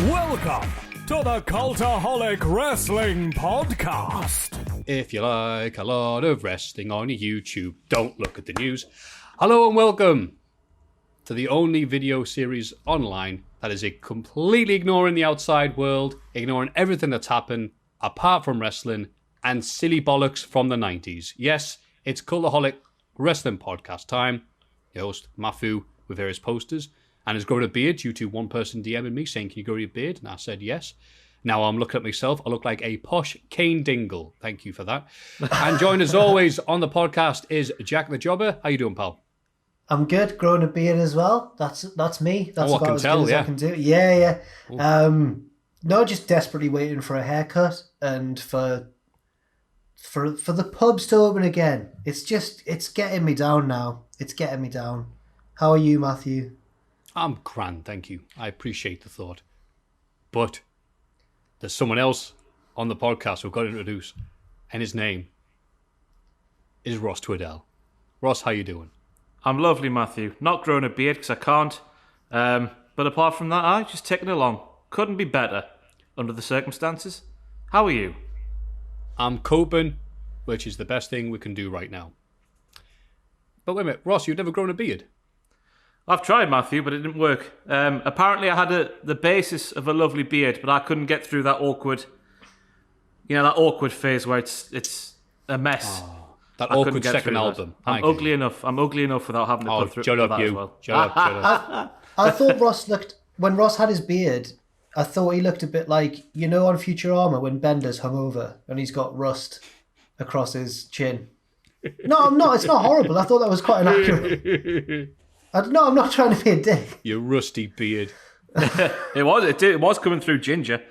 Welcome to the Cultaholic Wrestling Podcast. If you like a lot of wrestling on YouTube, don't look at the news. Hello and welcome to the only video series online that is completely ignoring the outside world, ignoring everything that's happened apart from wrestling and silly bollocks from the 90s. Yes, it's Cultaholic Wrestling Podcast time. Your host, Maffew, with various posters, and has grown a beard due to one person DMing me saying, can you grow your beard? And I said yes. Now I'm looking at myself. I look like a posh Kane Dingle. Thank you for that. And joined as always on the podcast is Jack the Jobber. How you doing, pal? I'm good. Growing a beard as well. That's me. That's about as good as I can do. Yeah. No, just desperately waiting for a haircut and for the pubs to open again. It's getting me down now. It's getting me down. How are you, Maffew? I'm grand, thank you. I appreciate the thought. But there's someone else on the podcast we've got to introduce, and his name is Ross Tweddell. Ross, how you doing? I'm lovely, Maffew. Not growing a beard because I can't. But apart from that, I just taking it along. Couldn't be better under the circumstances. How are you? I'm coping, which is the best thing we can do right now. But wait a minute, Ross, you've never grown a beard? I've tried, Maffew, but it didn't work. Apparently I had the basis of a lovely beard, but I couldn't get through that awkward phase where it's a mess. Oh, that awkward second album. I'm ugly enough without having to put through that as well. Shut up. I thought when Ross had his beard, I thought he looked a bit like, on Futurama when Bender's hungover and he's got rust across his chin. No, I'm not. It's not horrible. I thought that was quite inaccurate. I'm not trying to be a dick. Your rusty beard. It was coming through ginger.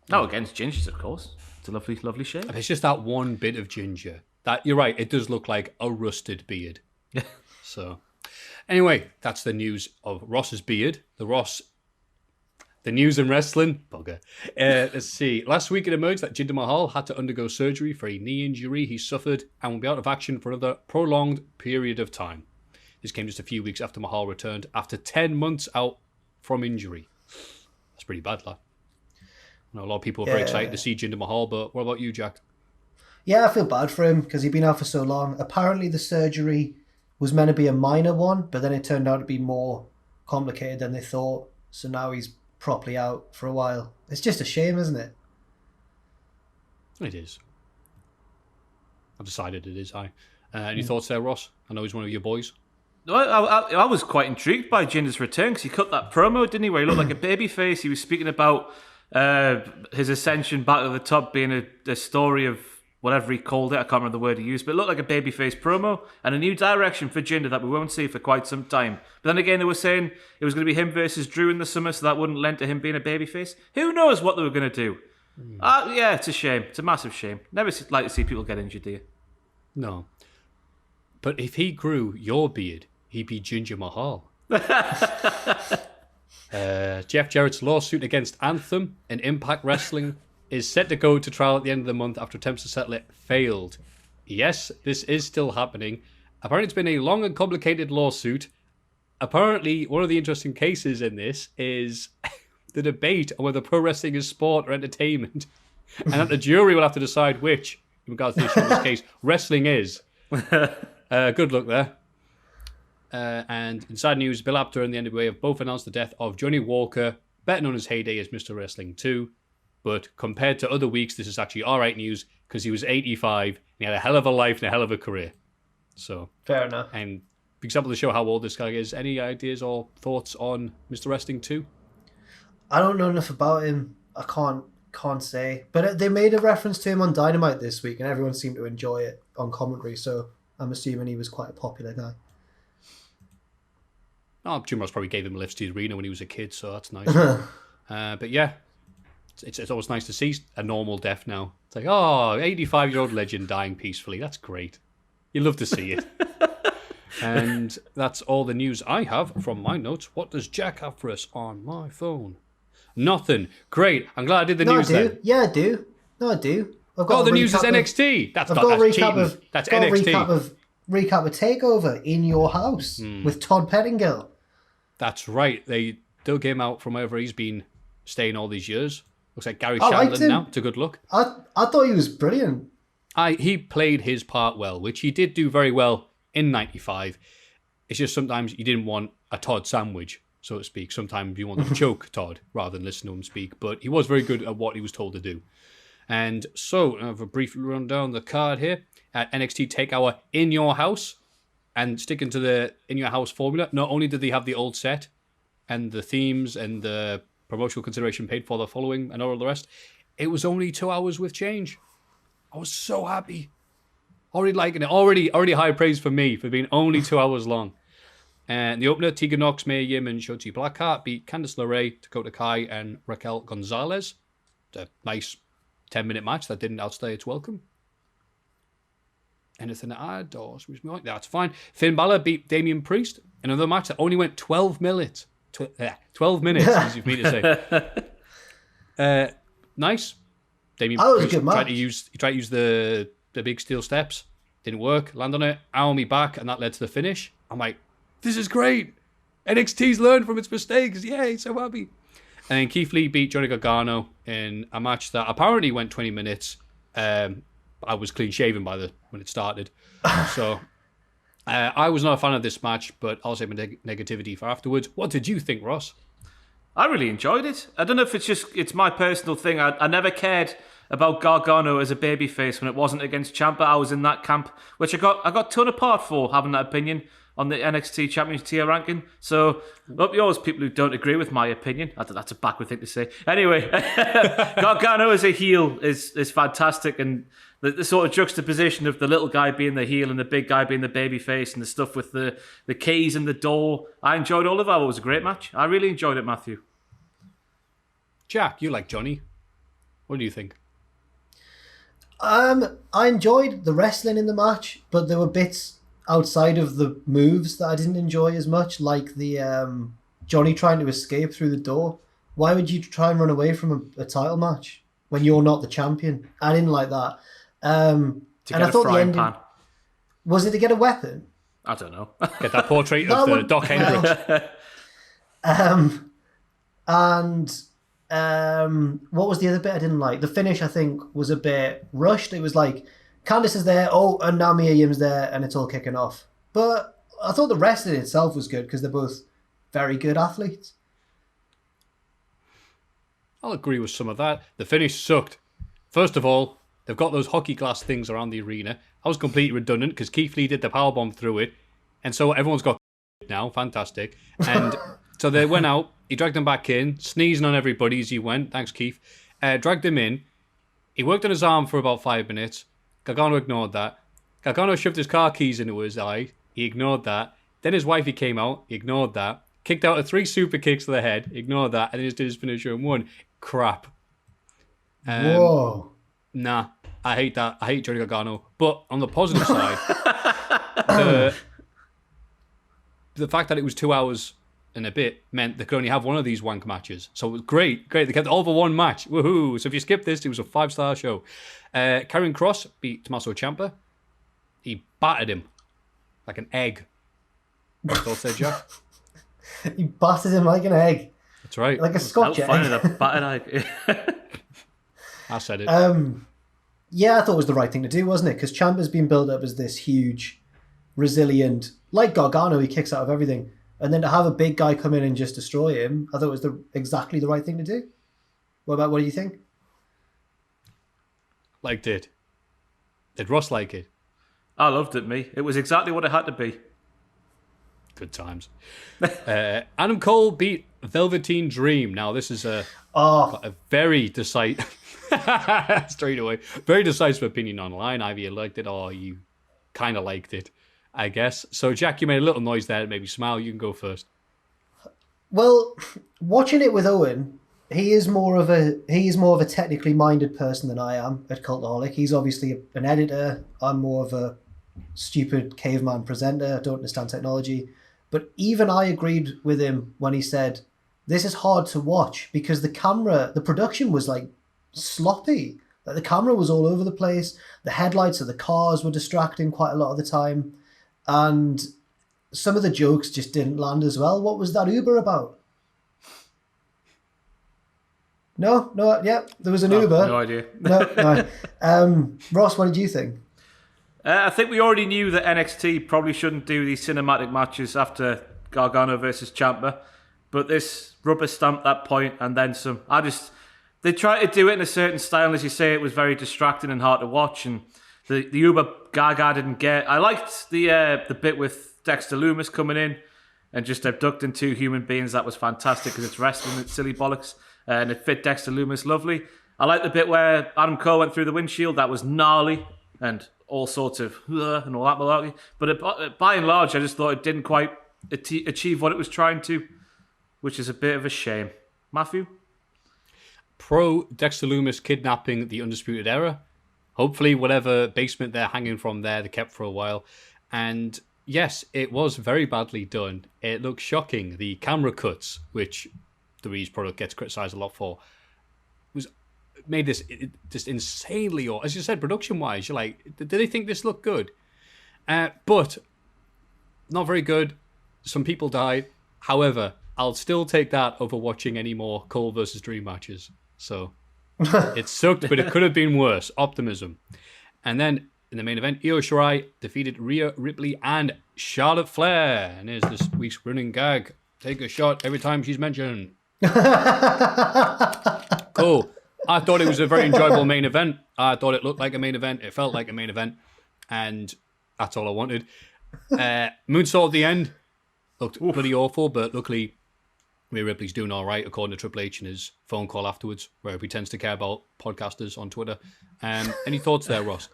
No, against gingers, of course. It's a lovely, lovely shade. It's just that one bit of ginger. That you're right. It does look like a rusted beard. So, anyway, that's the news of Ross's beard. The news in wrestling. Bugger. Let's see. Last week it emerged that Jinder Mahal had to undergo surgery for a knee injury he suffered and will be out of action for another prolonged period of time. This came just a few weeks after Mahal returned after 10 months out from injury. That's pretty bad, lad. I know a lot of people are very excited to see Jinder Mahal, but what about you, Jack? Yeah, I feel bad for him because he'd been out for so long. Apparently the surgery was meant to be a minor one, but then it turned out to be more complicated than they thought. So now he's properly out for a while. It's just a shame, isn't it? It is. I've decided it is. Any thoughts there, Ross? I know he's one of your boys. I was quite intrigued by Jinder's return because he cut that promo, didn't he, where he looked like a babyface. He was speaking about his ascension back to the top being a story of whatever he called it. I can't remember the word he used, but it looked like a babyface promo and a new direction for Jinder that we won't see for quite some time. But then again, they were saying it was going to be him versus Drew in the summer, so that wouldn't lend to him being a babyface. Who knows what they were going to do? Yeah, it's a shame. It's a massive shame. Never like to see people get injured, do you? No. But if he grew your beard, he'd be Jinder Mahal. Jeff Jarrett's lawsuit against Anthem and Impact Wrestling is set to go to trial at the end of the month after attempts to settle it failed. Yes, this is still happening. Apparently it's been a long and complicated lawsuit. Apparently one of the interesting cases in this is the debate on whether pro wrestling is sport or entertainment, and that the jury will have to decide which, in regards to the issue in this case, wrestling is. Good luck there. And in sad news, Bill Apter and the NWA have both announced the death of Johnny Walker, better known as Heyday as Mr. Wrestling 2. But compared to other weeks, this is actually alright news because he was 85 and he had a hell of a life and a hell of a career. So fair enough. And for example, to show how old this guy is, any ideas or thoughts on Mr. Wrestling 2? I don't know enough about him. I can't say. But they made a reference to him on Dynamite this week and everyone seemed to enjoy it on commentary. So I'm assuming he was quite a popular guy. Oh, Jim Ross probably gave him lifts to the arena when he was a kid, so that's nice. But yeah, it's always nice to see a normal death now. It's like, 85-year-old legend dying peacefully. That's great. You love to see it. And that's all the news I have from my notes. What does Jack have for us on my phone? Nothing. Great. I'm glad I did the news then. Yeah, I do. No, I do. I've got the news is NXT. That's NXT. Recap of TakeOver in your house with Todd Pettingill. That's right. They dug him out from wherever he's been staying all these years. Looks like Gary I liked Shandling him. now. It's a good look. I thought he was brilliant. He played his part well, which he did do very well in 95. It's just sometimes you didn't want a Todd sandwich, so to speak. Sometimes you wanted to choke Todd rather than listen to him speak. But he was very good at what he was told to do. And so, I have a brief rundown the card here. At NXT TakeOver in your house, and sticking to the in your house formula, not only did they have the old set and the themes and the promotional consideration paid for the following and all the rest, it was only 2 hours with change. I was so happy. Already liking it. Already high praise for me for being only 2 hours long. And the opener, Tegan Nox, Mia Yim, and Shotzi Blackheart beat Candice LeRae, Dakota Kai, and Raquel Gonzalez. A nice 10-minute match that didn't outstay its welcome. Anything to add? Or that's fine. Finn Balor beat Damian Priest in another match that only went 12 minutes. 12 minutes, as you mean to say. Nice. Damian Priest tried to use the big steel steps. Didn't work. Land on it. Naomi back, and that led to the finish. I'm like, this is great. NXT's learned from its mistakes. Yay, so happy. And then Keith Lee beat Johnny Gargano in a match that apparently went 20 minutes. I was clean shaven when it started. So I was not a fan of this match, but I'll save my negativity for afterwards. What did you think, Ross? I really enjoyed it. I don't know if it's my personal thing. I never cared about Gargano as a babyface when it wasn't against Ciampa. I was in that camp, which I got torn apart for having that opinion on the NXT Championship tier ranking. So, up yours, people who don't agree with my opinion. That's a backward thing to say. Anyway, Gargano as a heel is fantastic, and the sort of juxtaposition of the little guy being the heel and the big guy being the baby face, and the stuff with the keys and the door. I enjoyed all of that. It was a great match. I really enjoyed it, Maffew. Jack, you like Johnny. What do you think? I enjoyed the wrestling in the match, but there were bits outside of the moves that I didn't enjoy as much, like the Johnny trying to escape through the door. Why would you try and run away from a title match when you're not the champion? I didn't like that. To get a frying pan. Was it to get a weapon? I don't know. Get that portrait of the Doc Hendricks. What was the other bit I didn't like? The finish, I think, was a bit rushed. It was like, Candice is there, and now Mia Yim's there, and it's all kicking off. But I thought the wrestling itself was good because they're both very good athletes. I'll agree with some of that. The finish sucked. First of all, they've got those hockey glass things around the arena. I was completely redundant because Keith Lee did the powerbomb through it, and so everyone's got now. Fantastic. And so they went out. He dragged them back in, sneezing on everybody as he went. Thanks, Keith. Dragged him in. He worked on his arm for about 5 minutes. Gargano ignored that. Gargano shoved his car keys into his eye. He ignored that. Then his wifey came out. He ignored that. Kicked out 3 super kicks to the head. Ignored that. And then just did his finisher and won. Crap. Whoa. Nah. I hate that. I hate Johnny Gargano. But on the positive side, the fact that it was 2 hours and a bit meant they could only have one of these wank matches. So it was great. They kept it all for one match. Woohoo. So if you skip this, it was a 5-star show. Karrion Kross beat Tommaso Ciampa. He battered him like an egg. That's all said, Jack. He battered him like an egg. That's right. Like a Scotch egg. A battered egg. I said it. Yeah, I thought it was the right thing to do, wasn't it? Because Ciampa's been built up as this huge, resilient, like Gargano, he kicks out of everything. And then to have a big guy come in and just destroy him, I thought it was exactly the right thing to do. What do you think? Liked it. Did Ross like it? I loved it, me. It was exactly what it had to be. Good times. Adam Cole beat Velveteen Dream. Now, this is a very decisive... straight away. Very decisive opinion online. Either you liked it or you kind of liked it, I guess. So, Jack, you made a little noise there. Maybe smile. You can go first. Well, watching it with Owen, he is more of a technically minded person than I am at Cultaholic. He's obviously an editor. I'm more of a stupid caveman presenter. I don't understand technology. But even I agreed with him when he said, this is hard to watch because the production was like sloppy. Like the camera was all over the place. The headlights of the cars were distracting quite a lot of the time. And some of the jokes just didn't land as well. What was that Uber about? No, yeah, there was an Uber. No idea. No. Ross, what did you think? I think we already knew that NXT probably shouldn't do these cinematic matches after Gargano versus Ciampa, but this rubber stamped that point and then some. They tried to do it in a certain style, and as you say, it was very distracting and hard to watch, and the Uber Gaga didn't get. I liked the bit with Dexter Lumis coming in and just abducting two human beings. That was fantastic because it's wrestling, it's silly bollocks, and it fit Dexter Lumis lovely. I like the bit where Adam Cole went through the windshield. That was gnarly and all sorts of and all that malarkey. But by and large, I just thought it didn't quite achieve what it was trying to, which is a bit of a shame. Maffew? Pro Dexter Lumis kidnapping the Undisputed Era. Hopefully whatever basement they're hanging from there, they kept for a while. And yes, it was very badly done. It looked shocking. The camera cuts, which the Reese product gets criticised a lot for, made this just insanely, or as you said, production-wise, you're like, did they think this looked good? But not very good. Some people died. However, I'll still take that over watching any more Cole versus Dream matches. So it sucked, but it could have been worse. Optimism. And then in the main event, Io Shirai defeated Rhea Ripley and Charlotte Flair. And here's this week's running gag. Take a shot every time she's mentioned. Cool. I thought it was a very enjoyable main event. I thought it looked like a main event. It felt like a main event. And that's all I wanted. Moonsault at the end looked bloody awful, but luckily Rhea Ripley's doing all right, according to Triple H in his phone call afterwards, where he pretends to care about podcasters on Twitter. Any thoughts there, Ross?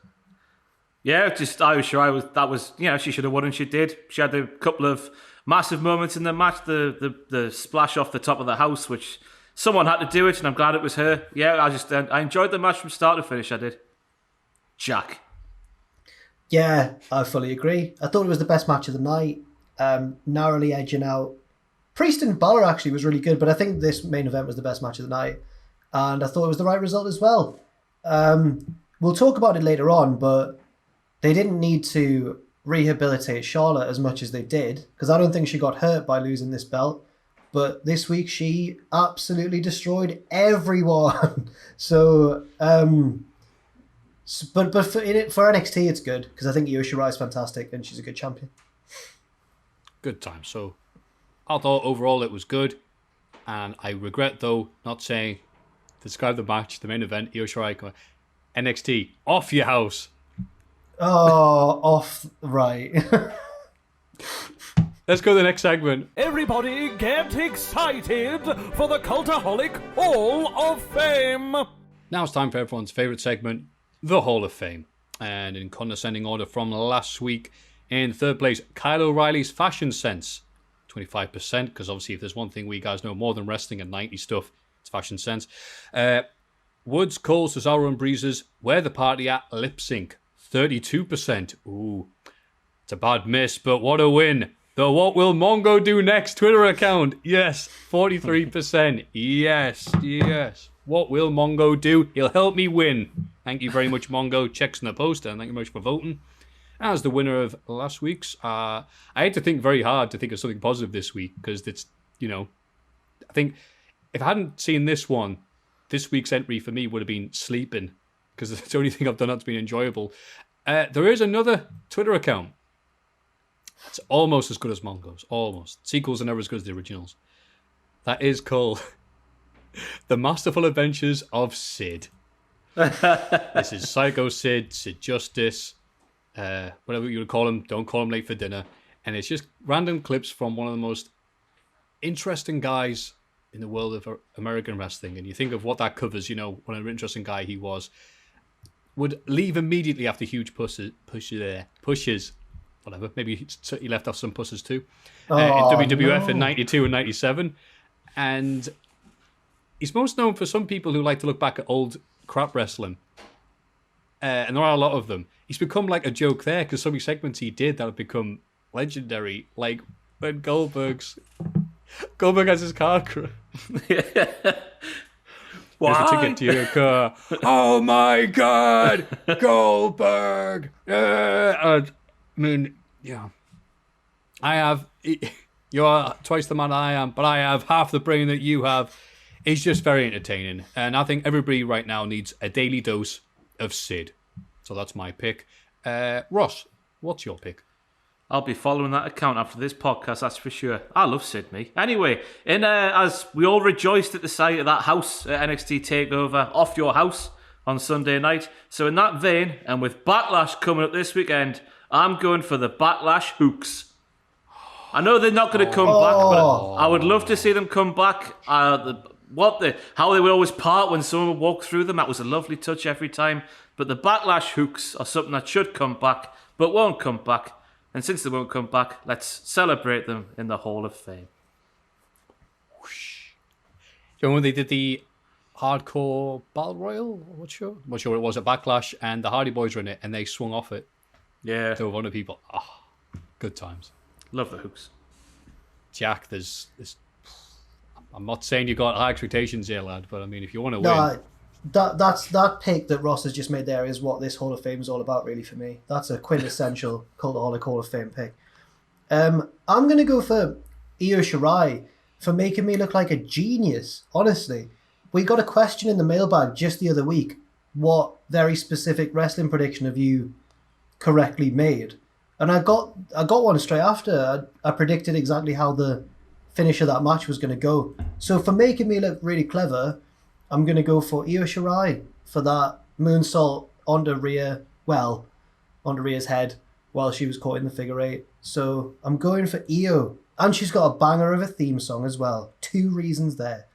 Yeah, just Io Shirai she should have won and she did. She had a couple of massive moments in the match, the splash off the top of the house, which someone had to do it, and I'm glad it was her. Yeah, I enjoyed the match from start to finish, I did. Jack. Yeah, I fully agree. I thought it was the best match of the night, narrowly edging out. Priest and Balor actually was really good, but I think this main event was the best match of the night, and I thought it was the right result as well. We'll talk about it later on, but they didn't need to rehabilitate Charlotte as much as they did, because I don't think she got hurt by losing this belt. But this week she absolutely destroyed everyone. So, but for NXT it's good because I think Io Shirai is fantastic and she's a good champion. Good time. So, I thought overall it was good, and I regret though not saying describe the match, the main event. Io Shirai, NXT off your house. Oh, off right. Let's go to the next segment. Everybody get excited for the Cultaholic Hall of Fame. Now it's time for everyone's favourite segment, the Hall of Fame. And in condescending order from last week, in third place, Kyle O'Reilly's fashion sense. 25%, because obviously if there's one thing we guys know more than wrestling and 90s stuff, it's fashion sense. Woods, Cole, Cesaro and Breezes, Where the Party At, Lip Sync. 32%. Ooh, it's a bad miss, but what a win. The What Will Mongo Do Next Twitter account. Yes, 43%. Yes. What will Mongo do? He'll help me win. Thank you very much, Mongo. Checks in the post, and thank you very much for voting. As the winner of last week's, I had to think very hard to think of something positive this week, because it's, I think if I hadn't seen this one, this week's entry for me would have been sleeping, because it's the only thing I've done that's been enjoyable. There is another Twitter account. It's almost as good as Mongo's. Almost. Sequels are never as good as the originals. That is called The Masterful Adventures of Sid. This is Psycho Sid, Sid Justice, whatever you would call him. Don't call him late for dinner. And it's just random clips from one of the most interesting guys in the world of American wrestling. And you think of what that covers, what an interesting guy he was. Would leave immediately after huge pushes. Whatever, maybe he left off some pusses too. In WWF in 92 and 97. And he's most known for some people who like to look back at old crap wrestling. And there are a lot of them. He's become like a joke there, because so many segments he did that have become legendary. Like when Goldberg has his car crash. Here's the ticket to your car. Oh my God, Goldberg! I have. You're twice the man I am, but I have half the brain that you have. It's just very entertaining. And I think everybody right now needs a daily dose of Sid. So that's my pick. Ross, what's your pick? I'll be following that account after this podcast, that's for sure. I love Sid, me. Anyway, as we all rejoiced at the sight of that house at NXT TakeOver, off your house on Sunday night. So in that vein, and with Backlash coming up this weekend, I'm going for the Backlash Hooks. I know they're not going to come back, but I would love to see them come back. How they would always part when someone would walk through them. That was a lovely touch every time. But the Backlash Hooks are something that should come back, but won't come back. And since they won't come back, let's celebrate them in the Hall of Fame. Whoosh. Do you remember when they did the Hardcore Battle Royal? I'm not sure it was at Backlash, and the Hardy Boys were in it, and they swung off it. Yeah. To 100 people. Good times. Love the Hooks. Jack, there's I'm not saying you got high expectations here, lad, but I mean, if you want to win... That pick that Ross has just made there is what this Hall of Fame is all about, really, for me. That's a quintessential Cultaholic Hall of Fame pick. I'm going to go for Io Shirai for making me look like a genius, honestly. We got a question in the mailbag just the other week. What very specific wrestling prediction have you correctly made? And I got one straight after. I predicted exactly how the finish of that match was going to go. So for making me look really clever... I'm going to go for Io Shirai for that moonsault onto Rhea's head while she was caught in the figure eight. So I'm going for Io. And she's got a banger of a theme song as well. 2 reasons there.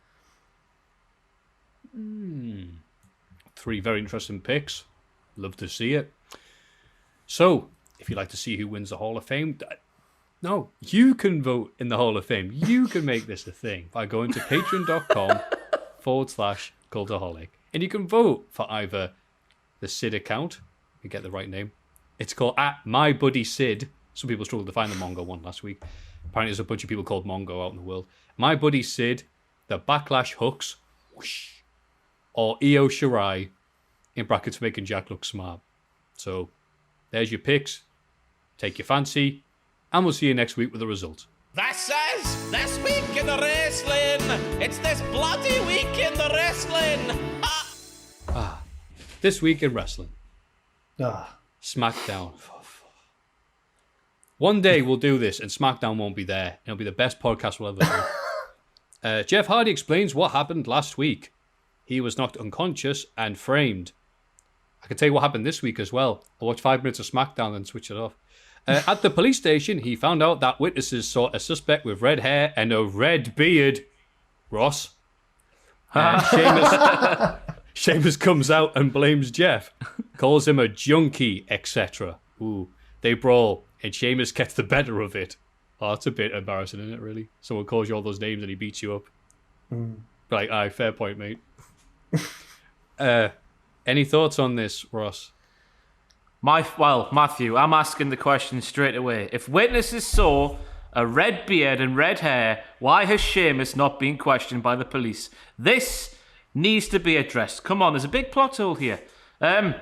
3 very interesting picks. Love to see it. So, if you'd like to see who wins the Hall of Fame... No, you can vote in the Hall of Fame. You can make this a thing by going to patreon.com/Cultaholic. And you can vote for either the Sid account, you get the right name. It's called @MyBuddySid. Some people struggled to find the Mongo one last week. Apparently there's a bunch of people called Mongo out in the world. My Buddy Sid, the Backlash Hooks, whoosh, or Io Shirai, in brackets making Jack look smart. So there's your picks. Take your fancy. And we'll see you next week with the results. This is This Week in the Wrestling. It's this bloody week in the wrestling. This week in wrestling. SmackDown. One day we'll do this and SmackDown won't be there. It'll be the best podcast we'll ever do. Jeff Hardy explains what happened last week. He was knocked unconscious and framed. I can tell you what happened this week as well. I watched 5 minutes of SmackDown and switch it off. At the police station, he found out that witnesses saw a suspect with red hair and a red beard. Ross. And Sheamus comes out and blames Jeff. Calls him a junkie, etc. Ooh. They brawl, and Sheamus gets the better of it. Oh, that's a bit embarrassing, isn't it, really? Someone calls you all those names and he beats you up. Like, aye, fair point, mate. Any thoughts on this, Ross? Maffew, I'm asking the question straight away. If witnesses saw a red beard and red hair, why has Sheamus not been questioned by the police? This needs to be addressed. Come on, there's a big plot hole here. We've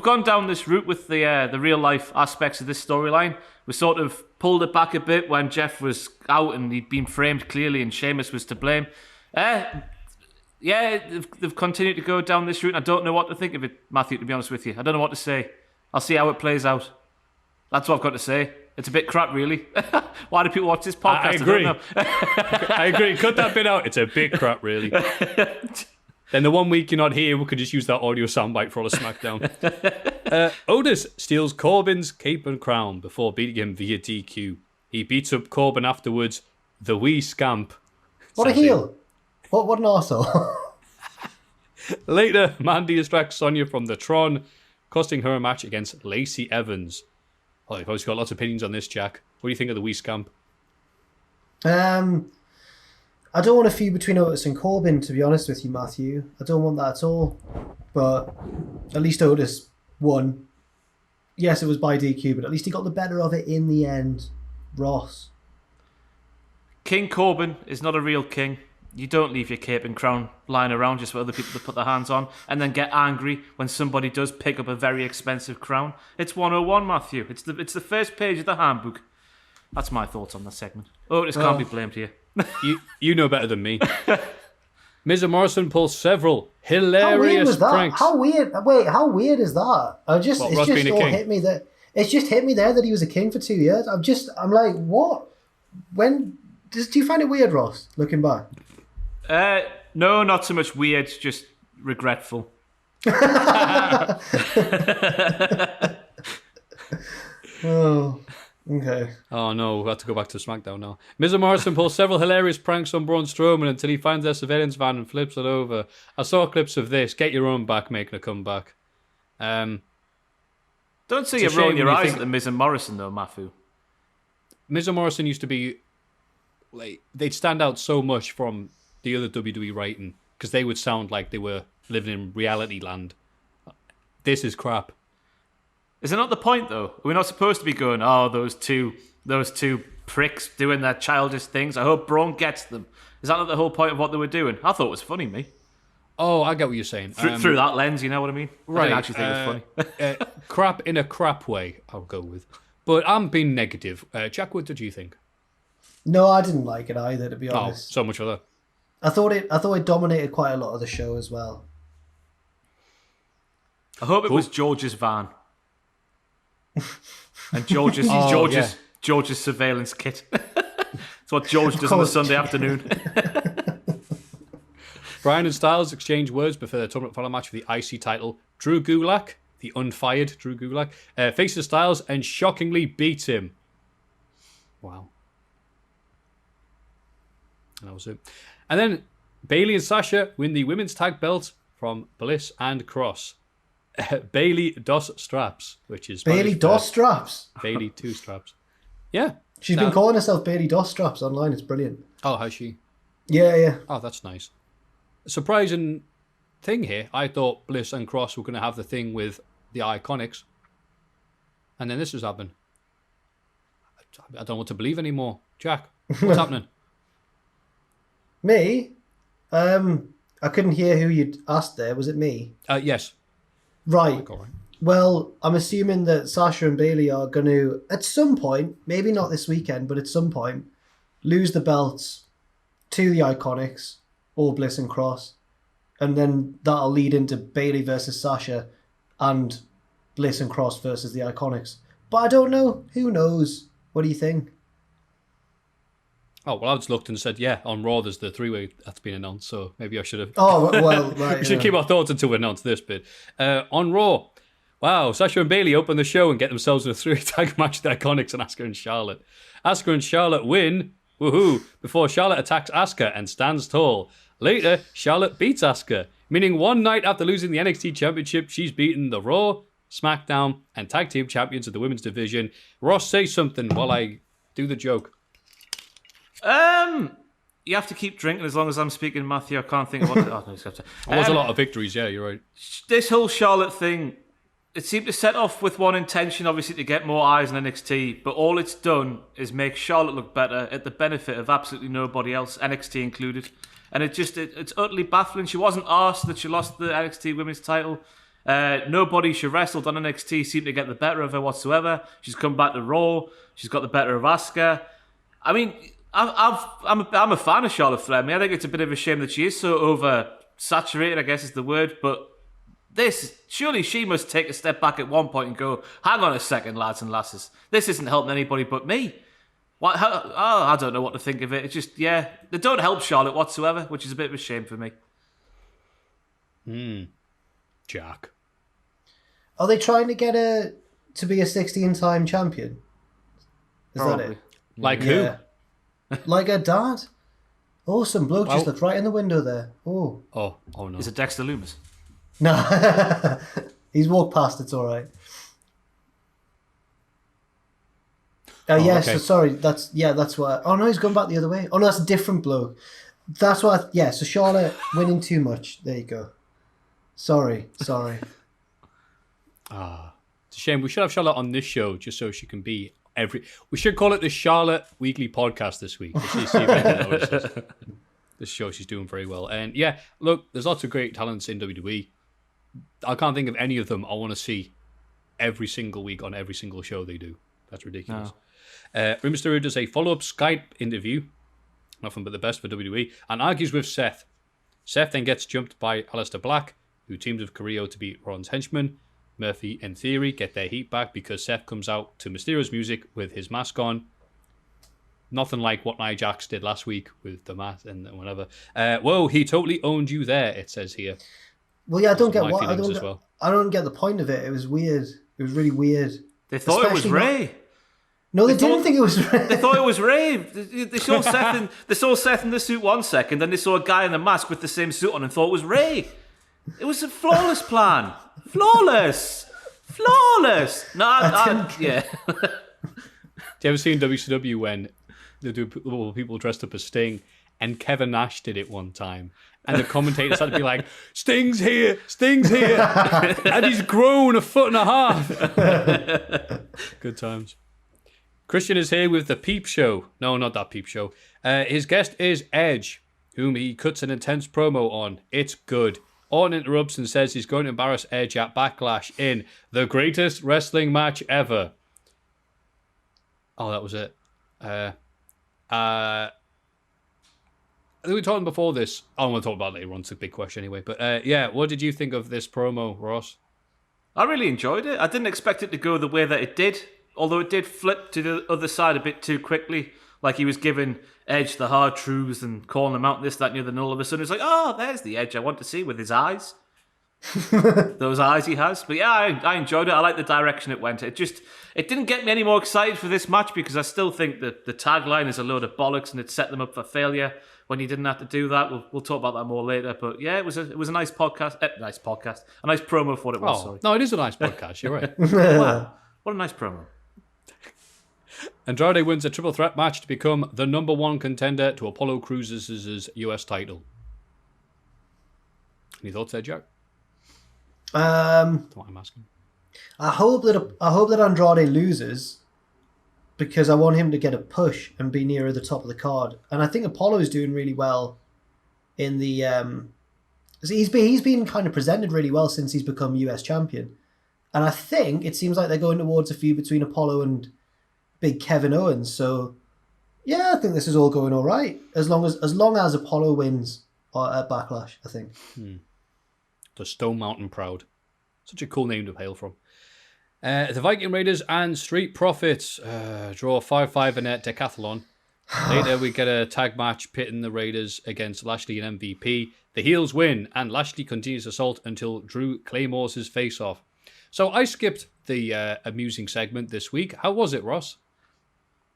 gone down this route with the real life aspects of this storyline. We sort of pulled it back a bit when Jeff was out and he'd been framed clearly and Sheamus was to blame. They've continued to go down this route. And I don't know what to think of it, Maffew, to be honest with you. I don't know what to say. I'll see how it plays out. That's what I've got to say. It's a bit crap, really. Why do people watch this podcast? I agree. I don't know. I agree. Cut that bit out. It's a bit crap, really. Then the 1 week you're not here, we could just use that audio soundbite for all of SmackDown. Otis steals Corbin's cape and crown before beating him via DQ. He beats up Corbin afterwards. The wee scamp. What a heel. What an arsehole. Later, Mandy distracts Sonya from the Tron, costing her a match against Lacey Evans. Oh, you've obviously got lots of opinions on this, Jack. What do you think of the wee scamp? I don't want a feud between Otis and Corbin, to be honest with you, Maffew. I don't want that at all. But at least Otis won. Yes, it was by DQ, but at least he got the better of it in the end. Ross. King Corbin is not a real king. You don't leave your cape and crown lying around just for other people to put their hands on and then get angry when somebody does pick up a very expensive crown. It's 101, Maffew. It's the first page of the handbook. That's my thoughts on the segment. Otis can't be blamed here. You know better than me. Miz and Morrison pulls several How weird hilarious was that? pranks. How weird? Wait, how weird is that? Ross being a king? Hit me that. It's just hit me there that he was a king for 2 years. I'm like, what? Do you find it weird, Ross? Looking back. No, not so much weird. Just regretful. Oh, okay. Oh no, we've got to go back to SmackDown now. Miz and Morrison pulls several hilarious pranks on Braun Strowman until he finds their surveillance van and flips it over. I saw clips of this. Get your own back making a comeback. Don't say It's you're a rolling shame your when you eyes think- at the Miz and Morrison, though, Maffew. Miz and Morrison used to be like they'd stand out so much from the other WWE writing because they would sound like they were living in reality land. This is crap. Is it not the point, though? We're not supposed to be going, oh, those two pricks doing their childish things. I hope Braun gets them. Is that not the whole point of what they were doing? I thought it was funny, me. Oh, I get what you're saying. Through that lens, you know what I mean? Right. I didn't actually think it was funny. Crap in a crap way, I'll go with. But I'm being negative. Jack, what did you think? No, I didn't like it either, to be Oh, honest. so much for that. I thought it dominated quite a lot of the show as well. I hope it was George's van. And George's surveillance kit. It's what George does on a Sunday afternoon. Bryan and Styles exchange words before the tournament final match for the IC title. Drew Gulak, the unfired Drew Gulak, faces Styles and shockingly beats him. Wow. And that was it. And then Bayley and Sasha win the women's tag belt from Bliss and Cross. Bayley dos straps, which is Bailey Spanish Dos for Straps. Bayley two straps. Yeah. She's been calling herself Bailey Dos Straps online. It's brilliant. Oh, has she? Yeah. Oh, that's nice. Surprising thing here. I thought Bliss and Cross were going to have the thing with the Iconics. And then this has happened. I don't know what to believe anymore. Jack, what's happening? Me? I couldn't hear who you'd asked there. Was it me? Yes. Right. All right. Well, I'm assuming that Sasha and Bailey are going to, at some point, maybe not this weekend, but at some point, lose the belts to the Iconics or Bliss and Cross. And then that'll lead into Bailey versus Sasha and Bliss and Cross versus the Iconics. But I don't know. Who knows? What do you think? Oh, well, I just looked and said, yeah, on Raw there's the three-way that's been announced, so maybe I should have... Oh, well, right. we should keep our thoughts until we announce this bit. On Raw, wow, Sasha and Bayley open the show and get themselves in a three-way tag match with the Iconics and Asuka and Charlotte. Asuka and Charlotte win, woohoo, before Charlotte attacks Asuka and stands tall. Later, Charlotte beats Asuka, meaning one night after losing the NXT Championship, she's beaten the Raw, SmackDown, and Tag Team Champions of the Women's Division. Ross, say something while I do the joke. You have to keep drinking as long as I'm speaking, Maffew. I can't think of what... Oh, no, it's got to... There was a lot of victories, yeah, you're right. This whole Charlotte thing, it seemed to set off with one intention, obviously, to get more eyes on NXT, but all it's done is make Charlotte look better at the benefit of absolutely nobody else, NXT included. And it's utterly baffling. She wasn't asked that she lost the NXT women's title. Nobody she wrestled on NXT seemed to get the better of her whatsoever. She's come back to Raw. She's got the better of Asuka. I mean... I'm a fan of Charlotte Flair. I mean, I think it's a bit of a shame that she is so oversaturated, I guess is the word. But surely she must take a step back at one point and go, hang on a second, lads and lasses. This isn't helping anybody but me. I don't know what to think of it. It's just, yeah, they don't help Charlotte whatsoever, which is a bit of a shame for me. Jack. Are they trying to get her to be a 16-time champion? Is Probably. that it? Like Yeah. Like her dad? Oh, some bloke just looked right in the window there. Oh. who? Oh no. Is it Dexter Loomis? No. He's walked past, it's all right. okay. So sorry, that's why. Oh no, he's gone back the other way. Oh no, that's a different bloke. That's why, so Charlotte winning too much. There you go. Sorry. It's a shame. We should have Charlotte on this show just so she can be we should call it the Charlotte Weekly Podcast this week. See if anyone notices. This show, she's doing very well. And yeah, look, there's lots of great talents in WWE. I can't think of any of them I want to see every single week on every single show they do. That's ridiculous. Rey Mysterio does a follow-up Skype interview Nothing but the best for WWE. And argues with Seth. Seth then gets jumped by Aleister Black, who teams with Carrillo to beat Ron's henchman. Murphy, in theory, get their heat back because Seth comes out to Mysterio's music with his mask on. Nothing like what Nia Jax did last week with the mask and whatever. Whoa, he totally owned you there, it says here. Well, yeah, I don't get my what feelings as well. I don't get the point of it. It was weird. It was really weird. They thought it was Ray. No, they didn't think it was Ray. They thought it was Ray. They saw Seth in the suit 1 second, then they saw a guy in the mask with the same suit on and thought it was Ray. It was a flawless plan. Flawless. No, yeah. Do you ever seen WCW when they do people dressed up as Sting, and Kevin Nash did it one time, and the commentators had to be like, Sting's here, and he's grown 1.5 feet. Good times. Christian is here with the Peep Show. No, not that Peep Show. His guest is Edge, whom he cuts an intense promo on. It's good. Orton interrupts and says he's going to embarrass Edge at Backlash in the greatest wrestling match ever. Oh, that was it. I think we were talking before this. I'm going to talk about it later on. It's a big question anyway. But yeah, what did you think of this promo, Ross? I really enjoyed it. I didn't expect it to go the way that it did, although it did flip to the other side a bit too quickly. Like he was giving Edge the hard truths and calling him out this, that, and the other, and all of a sudden it's like, oh, there's the Edge I want to see with his eyes. Those eyes he has. But yeah, I enjoyed it. I like the direction it went. It didn't get me any more excited for this match because I still think that the tagline is a load of bollocks and it set them up for failure when you didn't have to do that. We'll talk about that more later. But yeah, it was a nice podcast. A nice promo for what it was. Sorry. No, it is a nice podcast. You're right. Wow, what a nice promo. Andrade wins a triple threat match to become the number 1 contender to Apollo Crews' US title. Any thoughts there, Jack? That's what I'm asking. I hope that Andrade loses because I want him to get a push and be nearer the top of the card. And I think Apollo is doing really well in the. He's been kind of presented really well since he's become US champion, and I think it seems like they're going towards a feud between Apollo and Big Kevin Owens. So yeah, I think this is all going all right as long as Apollo wins at Backlash. I think. The Stone Mountain Proud. Such a cool name to hail from. The Viking Raiders and Street Profits draw 5-5 in a decathlon. Later, we get a tag match pitting the Raiders against Lashley and MVP. The heels win, and Lashley continues assault until Drew claymores his face off. So I skipped the amusing segment this week. How was it, Ross?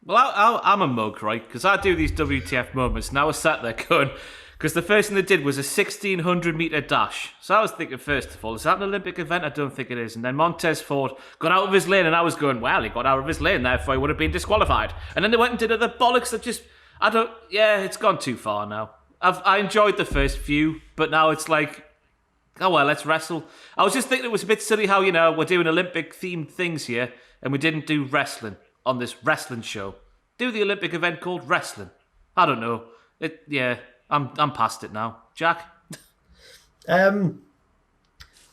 Well, I'm a mug, right? Because I do these WTF moments, and I was sat there going, because the first thing they did was a 1,600-metre dash. So I was thinking, first of all, is that an Olympic event? I don't think it is. And then Montez Ford got out of his lane, and I was going, well, he got out of his lane, therefore he would have been disqualified. And then they went and did other bollocks that just, it's gone too far now. I enjoyed the first few, but now it's like, oh well, let's wrestle. I was just thinking it was a bit silly how, we're doing Olympic-themed things here, and we didn't do wrestling on this wrestling show. Do the Olympic event called wrestling. I don't know. I'm past it now. Jack? I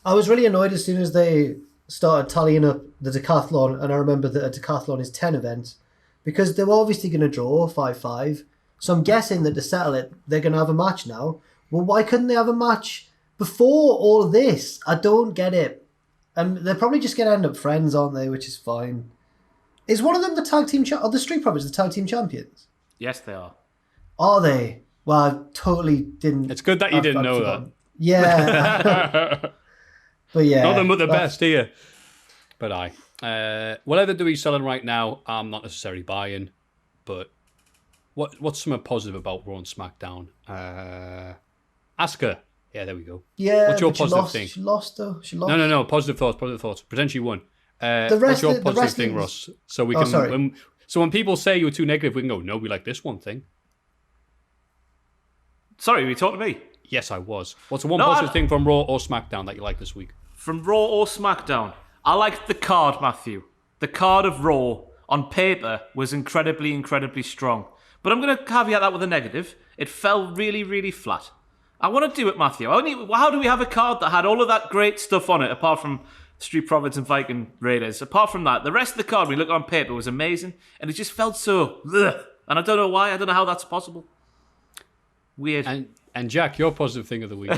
was really annoyed as soon as they started tallying up the decathlon, and I remember that a decathlon is 10 events, because they were obviously going to draw 5-5. So I'm guessing that to settle it, they're going to have a match now. Well, why couldn't they have a match before all of this? I don't get it. And they're probably just going to end up friends, aren't they? Which is fine. Is one of them the tag team are the Street Profits the tag team champions? Yes, they are. Are they? Well, I totally didn't. It's good that you didn't know that. Yeah. But yeah. Not them but the best here. But whatever do we selling right now, I'm not necessarily buying. But what's something positive about Raw and SmackDown? Asuka. Yeah, there we go. Yeah. What's your positive thing? She lost though. She lost. No. Positive thoughts. Pretend she won. What's your positive thing, Ross? So we can. When people say you're too negative, we can go, no, we like this one thing. Sorry, were you talking to me? Yes, I was. What's the one positive thing from Raw or SmackDown that you like this week? From Raw or SmackDown? I liked the card, Maffew. The card of Raw on paper was incredibly, incredibly strong. But I'm going to caveat that with a negative. It fell really, really flat. I want to do it, Maffew. How do we have a card that had all of that great stuff on it, apart from Street Profits and Viking Raiders? Apart from that, the rest of the card, when you look on paper, was amazing. And it just felt so... Ugh. And I don't know why. I don't know how that's possible. Weird. And Jack, your positive thing of the week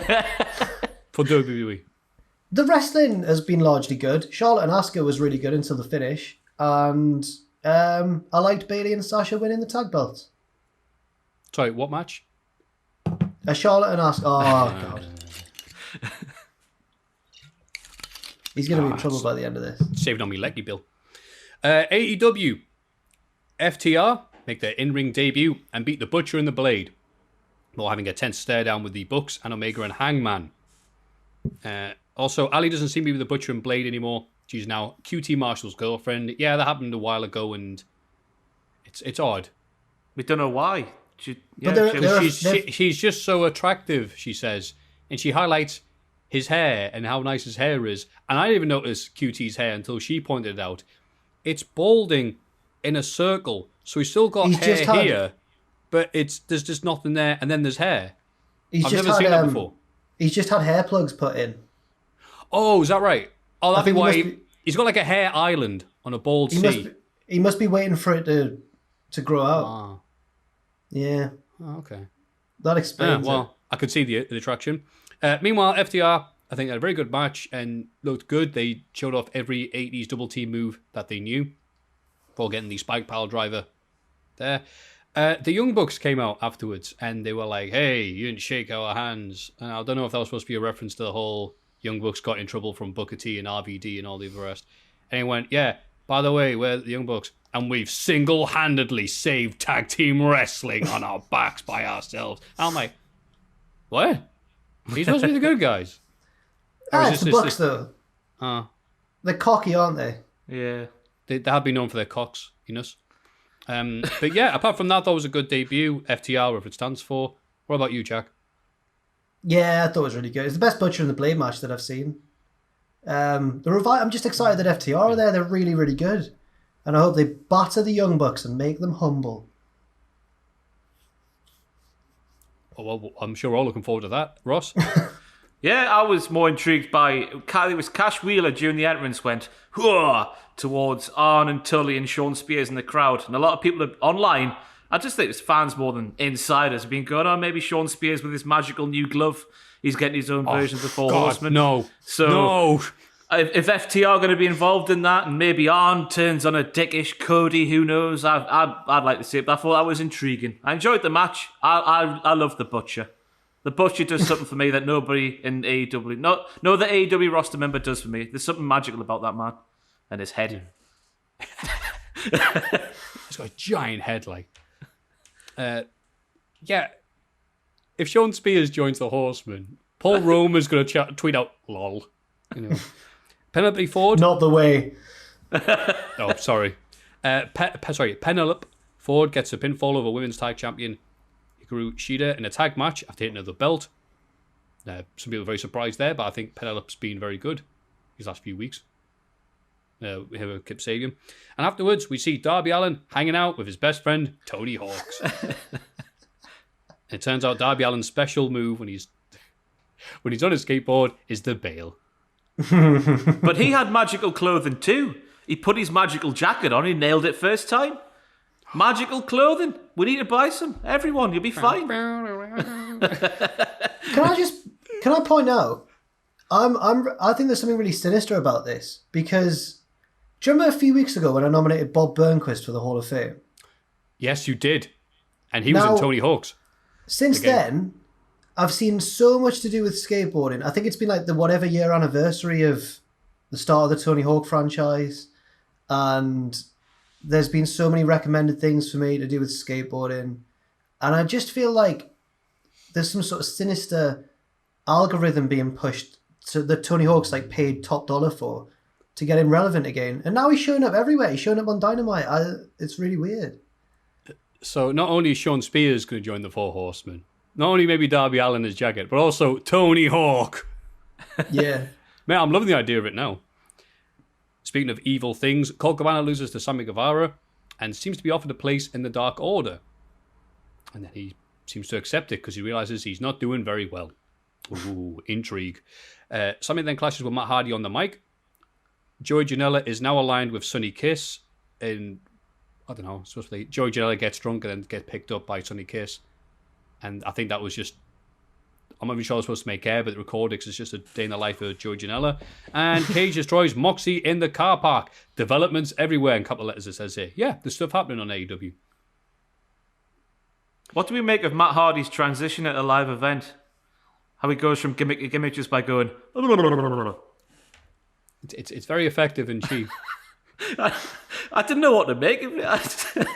for WWE. The wrestling has been largely good. Charlotte and Asuka was really good until the finish. And I liked Bayley and Sasha winning the tag belts. Sorry, what match? Charlotte and Asuka. Oh, God. He's going to be in trouble by the end of this. Saving on me leggy, Bill. AEW. FTR make their in-ring debut and beat the Butcher and the Blade, while having a tense stare down with the Bucks and Omega and Hangman. Also, Ali doesn't seem to be with the Butcher and Blade anymore. She's now QT Marshall's girlfriend. Yeah, that happened a while ago, and it's odd. We don't know why. She's just so attractive, she says. And she highlights his hair and how nice his hair is. And I didn't even notice QT's hair until she pointed it out. It's balding in a circle. So he's still got hair here, but there's just nothing there, and then there's hair. I've never seen that before. He's just had hair plugs put in. Oh, is that right? Oh, that'd be why he's got like a hair island on a bald sea. He must be waiting for it to grow out. Ah. Yeah. Oh, okay. That explains it. I could see the attraction. Meanwhile, FTR, I think, had a very good match and looked good. They showed off every 80s double team move that they knew for getting the spike pile driver there. The Young Bucks came out afterwards and they were like, hey, you didn't shake our hands. And I don't know if that was supposed to be a reference to the whole Young Bucks got in trouble from Booker T and RVD and all the rest. And he went, yeah, by the way, we're the Young Bucks and we've single-handedly saved tag team wrestling on our backs by ourselves. And I'm like, what? He's supposed to be the good guys. It's the Bucks, though. They're cocky, aren't they? Yeah. They have been known for their cockiness. But yeah, apart from that, that was a good debut. FTR, whatever it stands for. What about you, Jack? Yeah, I thought it was really good. It's the best Butcher and the Blade match that I've seen. I'm just excited that FTR are there. They're really, really good. And I hope they batter the Young Bucks and make them humble. Oh, well, I'm sure we're all looking forward to that. Ross? Yeah, I was more intrigued by... It was Cash Wheeler during the entrance went towards Arn and Tully and Sean Spears in the crowd. And a lot of people online, I just think it's fans more than insiders, have been going, oh, maybe Sean Spears with his magical new glove, he's getting his own version of the Four Horsemen. No. If FTR are going to be involved in that and maybe Arn turns on a dickish Cody, who knows? I'd like to see it, but I thought that was intriguing. I enjoyed the match. I love the Butcher. The Butcher does something for me that nobody in AEW, no the AEW roster member does for me. There's something magical about that man and his head. He's got a giant head, like. Yeah. If Sean Spears joins the Horsemen, Paul Romer's going to tweet out, lol. You know. Penelope Ford. Not the way. Oh, sorry. Penelope Ford gets a pinfall over women's tag champion Hikaru Shida in a tag match after hitting the belt. Some people are very surprised there, but I think Penelope's been very good these last few weeks. We have a Kip Stadium. And afterwards, we see Darby Allin hanging out with his best friend, Tony Hawks. It turns out Darby Allin's special move when he's on his skateboard is the bail. But he had magical clothing too. He put his magical jacket on. He nailed it first time. Magical clothing. We need to buy some. Everyone, you'll be fine. Can I point out? I think there's something really sinister about this because do you remember a few weeks ago when I nominated Bob Burnquist for the Hall of Fame? Yes, you did, and he was in Tony Hawk's. Since then, I've seen so much to do with skateboarding. I think it's been like the whatever year anniversary of the start of the Tony Hawk franchise, and there's been so many recommended things for me to do with skateboarding, and I just feel like there's some sort of sinister algorithm being pushed to that Tony Hawk's like paid top dollar for to get him relevant again, and now he's showing up everywhere. He's showing up on Dynamite. It's really weird. So not only is Sean Spears going to join the Four Horsemen, not only maybe Darby Allin as Jacket, but also Tony Hawk. Yeah. Man, I'm loving the idea of it now. Speaking of evil things, Colt Cabana loses to Sammy Guevara and seems to be offered a place in the Dark Order. And then he seems to accept it because he realizes he's not doing very well. Ooh, intrigue. Sammy then clashes with Matt Hardy on the mic. Joey Janela is now aligned with Sonny Kiss in... I don't know, supposedly Joey Janela gets drunk and then gets picked up by Sonny Kiss. And I think that was just, I'm not even sure I was supposed to make air, but record it because it's just a day in the life of Joey Janela. And Cage destroys Moxie in the car park. Developments everywhere. And a couple of letters it says here. Yeah, there's stuff happening on AEW. What do we make of Matt Hardy's transition at a live event? How he goes from gimmick to gimmick just by going... It's very effective and cheap. I didn't know what to make of it.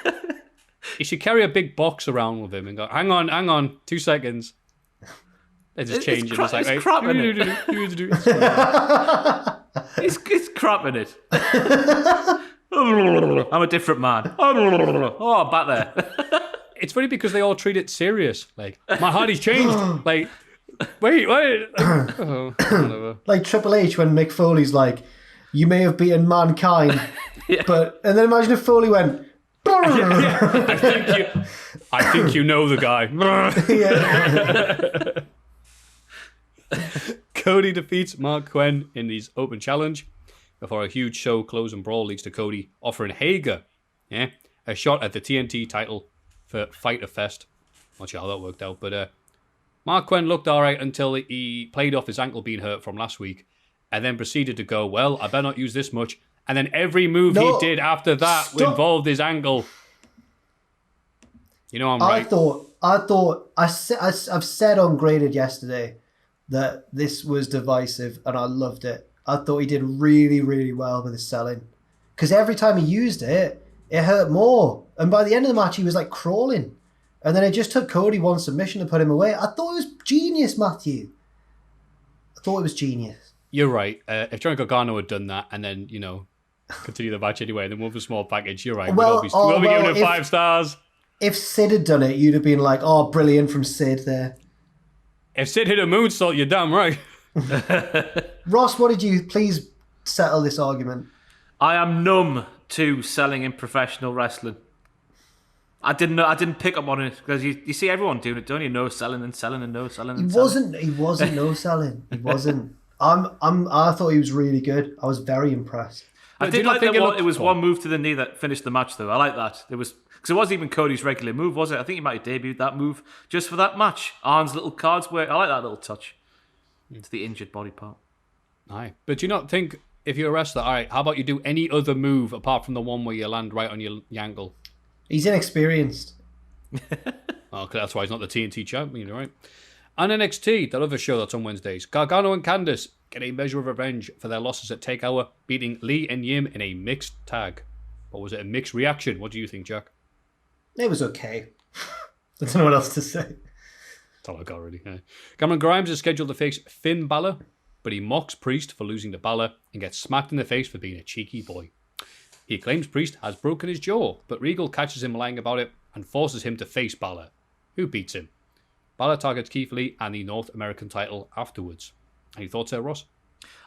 You should carry a big box around with him and go, hang on, 2 seconds. They just change it. It's crap in it. It's crap in it. I'm a different man. Oh, back there. It's funny because they all treat it serious. Like, my Hardy's changed. Like, wait. Oh, whatever. Like Triple H when Mick Foley's like, you may have beaten mankind, but... And then imagine if Foley went... I think you know the guy. Cody defeats Mark Quinn in his open challenge before a huge show close and brawl leads to Cody offering Hager a shot at the TNT title for Fighter Fest. Not sure how that worked out, but Mark Quinn looked alright until he played off his ankle being hurt from last week and then proceeded to go, well, I better not use this much. And then every move he did after that involved his ankle. You know I'm right. I've said on Graded yesterday that this was divisive and I loved it. I thought he did really, really well with his selling. Because every time he used it, it hurt more. And by the end of the match, he was like crawling. And then it just took Cody one submission to put him away. I thought it was genius, Maffew. I thought it was genius. You're right. If Johnny Gargano had done that and then, continue the match anyway and then move a small package, you're right. We'll be giving it 5 stars. If Sid had done it, you'd have been like, oh, brilliant from Sid there. If Sid hit a moonsault, you're damn right. Ross, what did you... Please settle this argument. I am numb to selling in professional wrestling. I didn't pick up on it because you see everyone doing it, don't you? No selling and selling and no selling and selling. He wasn't no selling. He wasn't. I thought he was really good. I was very impressed. I did like that it was one move to the knee that finished the match, though. I like that. It was because it wasn't even Cody's regular move, was it? I think he might have debuted that move just for that match. Arn's little cards work. I like that little touch to the injured body part. Aye, but do you not think if you're a wrestler, all right, how about you do any other move apart from the one where you land right on your ankle? He's inexperienced. Okay, that's why he's not the TNT champion, right? On NXT, that other show that's on Wednesdays, Gargano and Candice get a measure of revenge for their losses at TakeOver, beating Lee and Yim in a mixed tag. Or was it a mixed reaction? What do you think, Jack? It was okay. I don't know what else to say. That's all I got, really. Yeah. Cameron Grimes is scheduled to face Finn Balor, but he mocks Priest for losing to Balor and gets smacked in the face for being a cheeky boy. He claims Priest has broken his jaw, but Regal catches him lying about it and forces him to face Balor, who beats him. Balor targets Keith Lee and the North American title afterwards. Any thoughts there, Ross?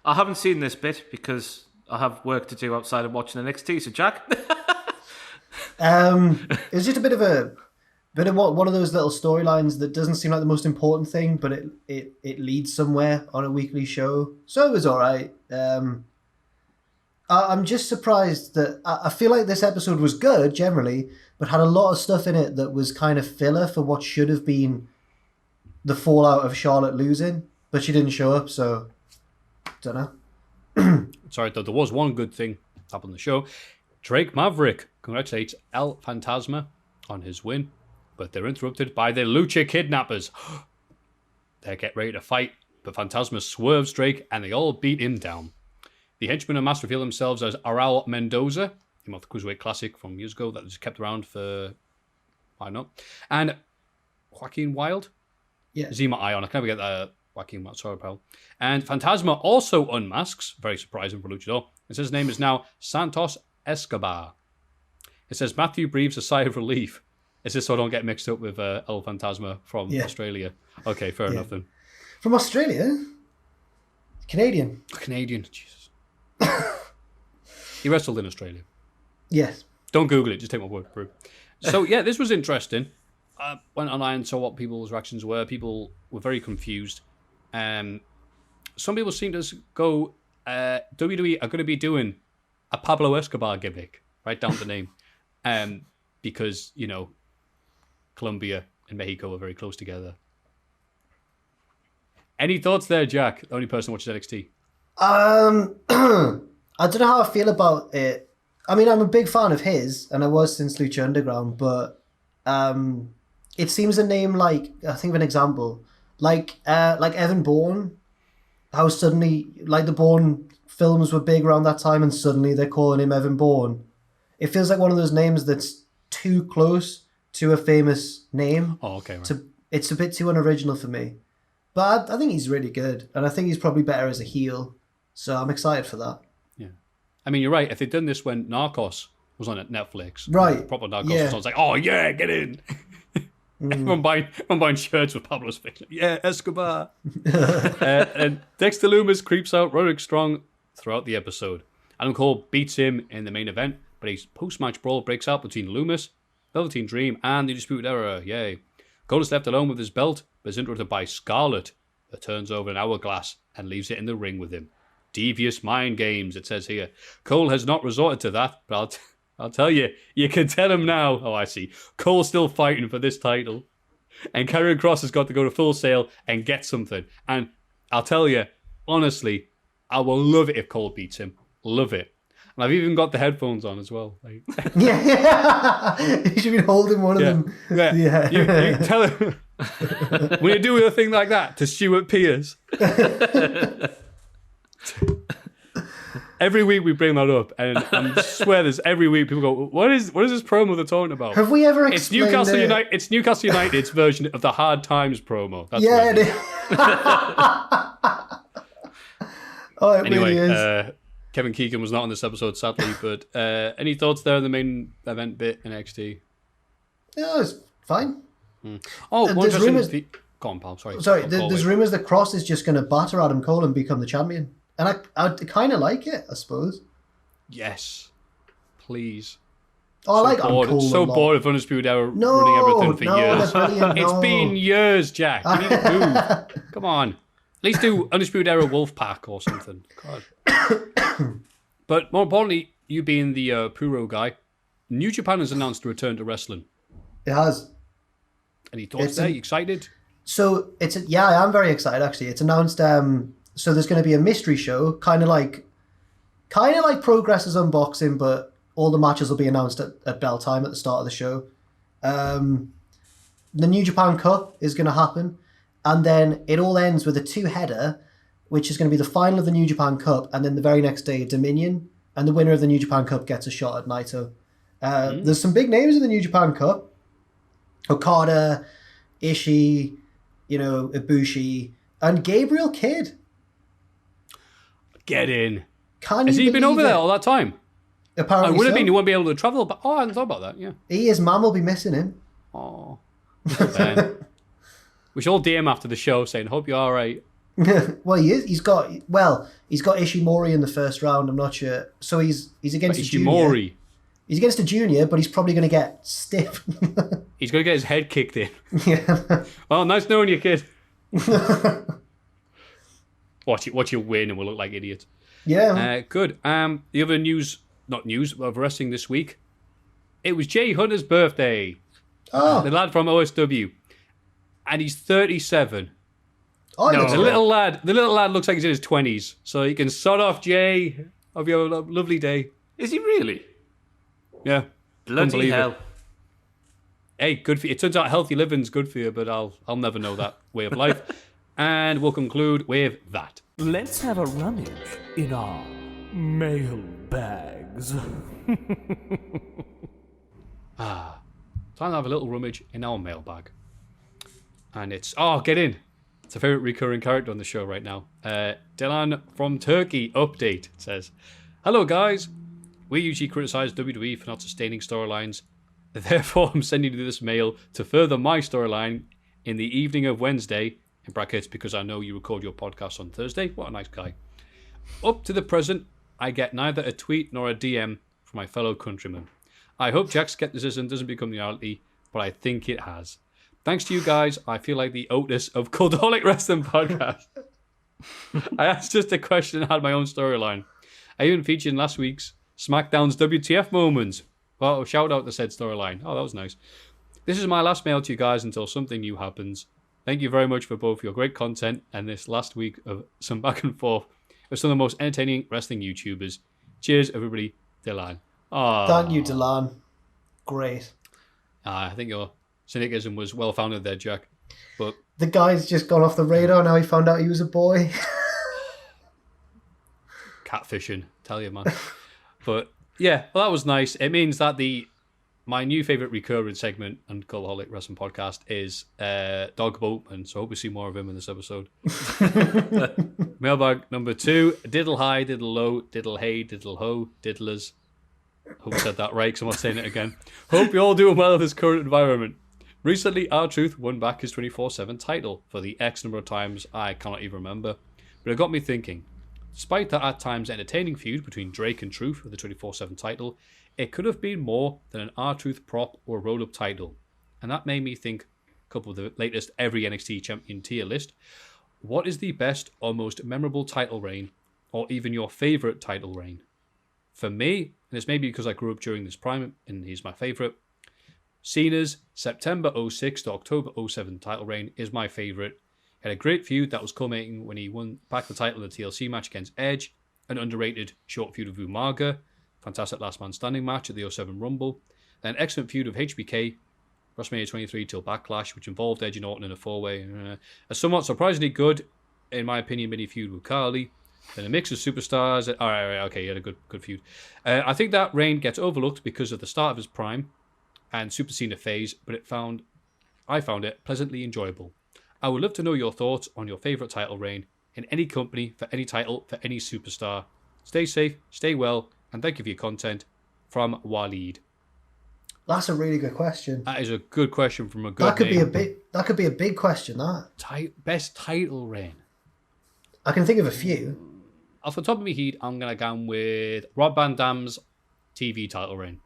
I haven't seen this bit because I have work to do outside of watching NXT. So, Jack? It was just a bit of one of those little storylines that doesn't seem like the most important thing, but it leads somewhere on a weekly show. So it was all right. I'm just surprised that I feel like this episode was good generally, but had a lot of stuff in it that was kind of filler for what should have been the fallout of Charlotte losing, but she didn't show up, so don't know. Sorry, though, there was one good thing happened on the show. Drake Maverick congratulates El Fantasma on his win, but they're interrupted by the Lucha Kidnappers. They get ready to fight, but Fantasma swerves Drake and they all beat him down. The henchmen and mask reveal themselves as Aral Mendoza, him off the Cruiserweight Classic from years ago that was kept around for, I don't know, and Joaquin Wilde. Yeah. Zima Ion. I can't forget that. Joaquin Wilde, sorry, pal. And Fantasma also unmasks, very surprising for Luchador. It says his name is now Santos Escobar. It says Maffew breathes a sigh of relief. Is this so I don't get mixed up with El Fantasma from Australia? Okay, fair enough then. From Australia? Canadian. Canadian, Jesus. He wrestled in Australia. Yes. Don't Google it, just take my word for it. So, yeah, this was interesting. I went online and saw what people's reactions were. People were very confused. Some people seem to go, WWE are going to be doing a Pablo Escobar gimmick, right down the name. Because, Colombia, and Mexico are very close together. Any thoughts there, Jack? The only person who watches NXT. I don't know how I feel about it. I mean, I'm a big fan of his, and I was since Lucha Underground, but it seems a name like, I think of an example, like Evan Bourne, how suddenly, like the Bourne films were big around that time, and suddenly they're calling him Evan Bourne. It feels like one of those names that's too close to a famous name. Oh, okay. Right. It's a bit too unoriginal for me. But I think he's really good, and I think he's probably better as a heel. So I'm excited for that. Yeah. I mean, you're right. If they'd done this when Narcos was on Netflix, right? Proper Narcos was on, it's like, oh yeah, get in. Everyone buying shirts with Pablo's face. Yeah, Escobar. And Dexter Lumis creeps out Roderick Strong throughout the episode. Adam Cole beats him in the main event, but a post-match brawl breaks out between Lumis, Velveteen Dream, and the Undisputed Era. Yay. Cole is left alone with his belt, but is interrupted by Scarlett, that turns over an hourglass and leaves it in the ring with him. Devious mind games, it says here. Cole has not resorted to that, but I'll tell you, you can tell him now. Oh, I see. Cole's still fighting for this title. And Karrion Kross has got to go to Full Sail and get something. And I'll tell you, honestly, I will love it if Cole beats him. Love it. And I've even got the headphones on as well. Like, yeah. You should be holding one of them. Yeah. You tell him. When you do a thing like that to Stuart Pearce. Every week we bring that up, and I swear there's every week people go, what is this promo they're talking about? Have we ever explained It's Newcastle United's version of the Hard Times promo. That's yeah, it is. Oh, it anyway, really is. Kevin Keegan was not on this episode, sadly, but any thoughts there in the main event bit in NXT? Yeah, it's fine. Oh, one there's rumors. Go on, pal. Sorry. There's rumors that Cross is just going to batter Adam Cole and become the champion. And I kind of like it, I suppose. Yes. Please. Oh, I like Adam Cole so bored of Undisputed Era running everything for years. It's been years, Jack. You need to move. Come on. At least do Undisputed Era Wolfpack or something. God. But more importantly, you being the Puro guy, New Japan has announced a return to wrestling. It has. Any thoughts there? You excited? So I am very excited actually. It's announced. So there's going to be a mystery show, kind of like Progress's unboxing, but all the matches will be announced at bell time at the start of the show. The New Japan Cup is going to happen, and then it all ends with a 2-header, which is going to be the final of the New Japan Cup, and then the very next day Dominion, and the winner of the New Japan Cup gets a shot at Naito. There's some big names in the New Japan Cup: Okada, Ishii, Ibushi, and Gabriel Kidd. Get in. Has he been over there all that time? Apparently I would have so. been. He won't be able to travel. But I hadn't thought about that. Yeah. His mum will be missing him. Oh. We should all DM after the show saying, "Hope you're all right." Well, he is. He's got Ishimori in the first round. I'm not sure. So he's against Ishimori. Junior. He's against a junior, but he's probably going to get stiff. He's going to get his head kicked in. Yeah. Oh, nice knowing you, kid. Watch you win and we'll look like idiots. Yeah. Good. The other not news of wrestling this week. It was Jay Hunter's birthday. Oh. The lad from OSW. And he's 37. Oh, no. The little lad looks like he's in his 20s. So you can sod off, Jay. Hope you have a lovely day. Is he really? Yeah. Bloody hell. Hey, good for you. It turns out healthy living's good for you, but I'll never know that way of life. And we'll conclude with that. Let's have a rummage in our mailbags. Time to have a little rummage in our mailbag. And it's... Oh, get in. It's a favourite recurring character on the show right now. Dylan from Turkey update says, "Hello, guys. We usually criticise WWE for not sustaining storylines. Therefore, I'm sending you this mail to further my storyline in the evening of Wednesday, in brackets, because I know you record your podcast on Thursday." What a nice guy. "Up to the present, I get neither a tweet nor a DM from my fellow countrymen. I hope Jack's skepticism doesn't become reality, but I think it has. Thanks to you guys, I feel like the Otis of Cultaholic Wrestling Podcast. I asked just a question and had my own storyline. I even featured in last week's SmackDown's WTF moments. Well, shout out to said storyline. Oh, that was nice. This is my last mail to you guys until something new happens. Thank you very much for both your great content and this last week of some back and forth with some of the most entertaining wrestling YouTubers. Cheers, everybody. Dylan. Thank you, Dylan. Great. I think your cynicism was well founded there, Jack. But the guy's just gone off the radar now. He found out he was a boy. Catfishing, tell you, man. But yeah, well, that was nice. It means that my new favourite recurring segment on Cultaholic Wrestling Podcast is Dog Boatman, so I hope we see more of him in this episode. Mailbag number 2, diddle high, diddle low, diddle hey, diddle ho, diddlers. Hope I said that right, because I'm not saying it again. Hope you're all doing well in this current environment. Recently, R-Truth won back his 24/7 title for the X number of times I cannot even remember, but it got me thinking. Despite the at times entertaining feud between Drake and Truth for the 24/7 title, it could have been more than an R-Truth prop or roll-up title. And that made me think, coupled with the latest every NXT champion tier list, what is the best or most memorable title reign, or even your favourite title reign? For me, and it's maybe because I grew up during this prime and he's my favourite, Cena's September 06 to October 07 title reign is my favourite. He had a great feud that was culminating when he won back the title in the TLC match against Edge, an underrated short feud of Umaga, fantastic last man standing match at the 07 Rumble, then an excellent feud of HBK, WrestleMania 23 till Backlash, which involved Edge and Orton in a four-way, a somewhat surprisingly good, in my opinion, mini feud with Carly, then a mix of superstars. All right, okay, he had a good feud. I think that reign gets overlooked because of the start of his prime and Super Cena phase, but I found it pleasantly enjoyable. I would love to know your thoughts on your favourite title reign in any company, for any title, for any superstar. Stay safe, stay well, and thank you for your content. From Waleed. That's a really good question. That is a good question from a good That could name. be a big question, that. Best title reign. I can think of a few. Off the top of my head, I'm going to go with Rob Van Dam's TV title reign.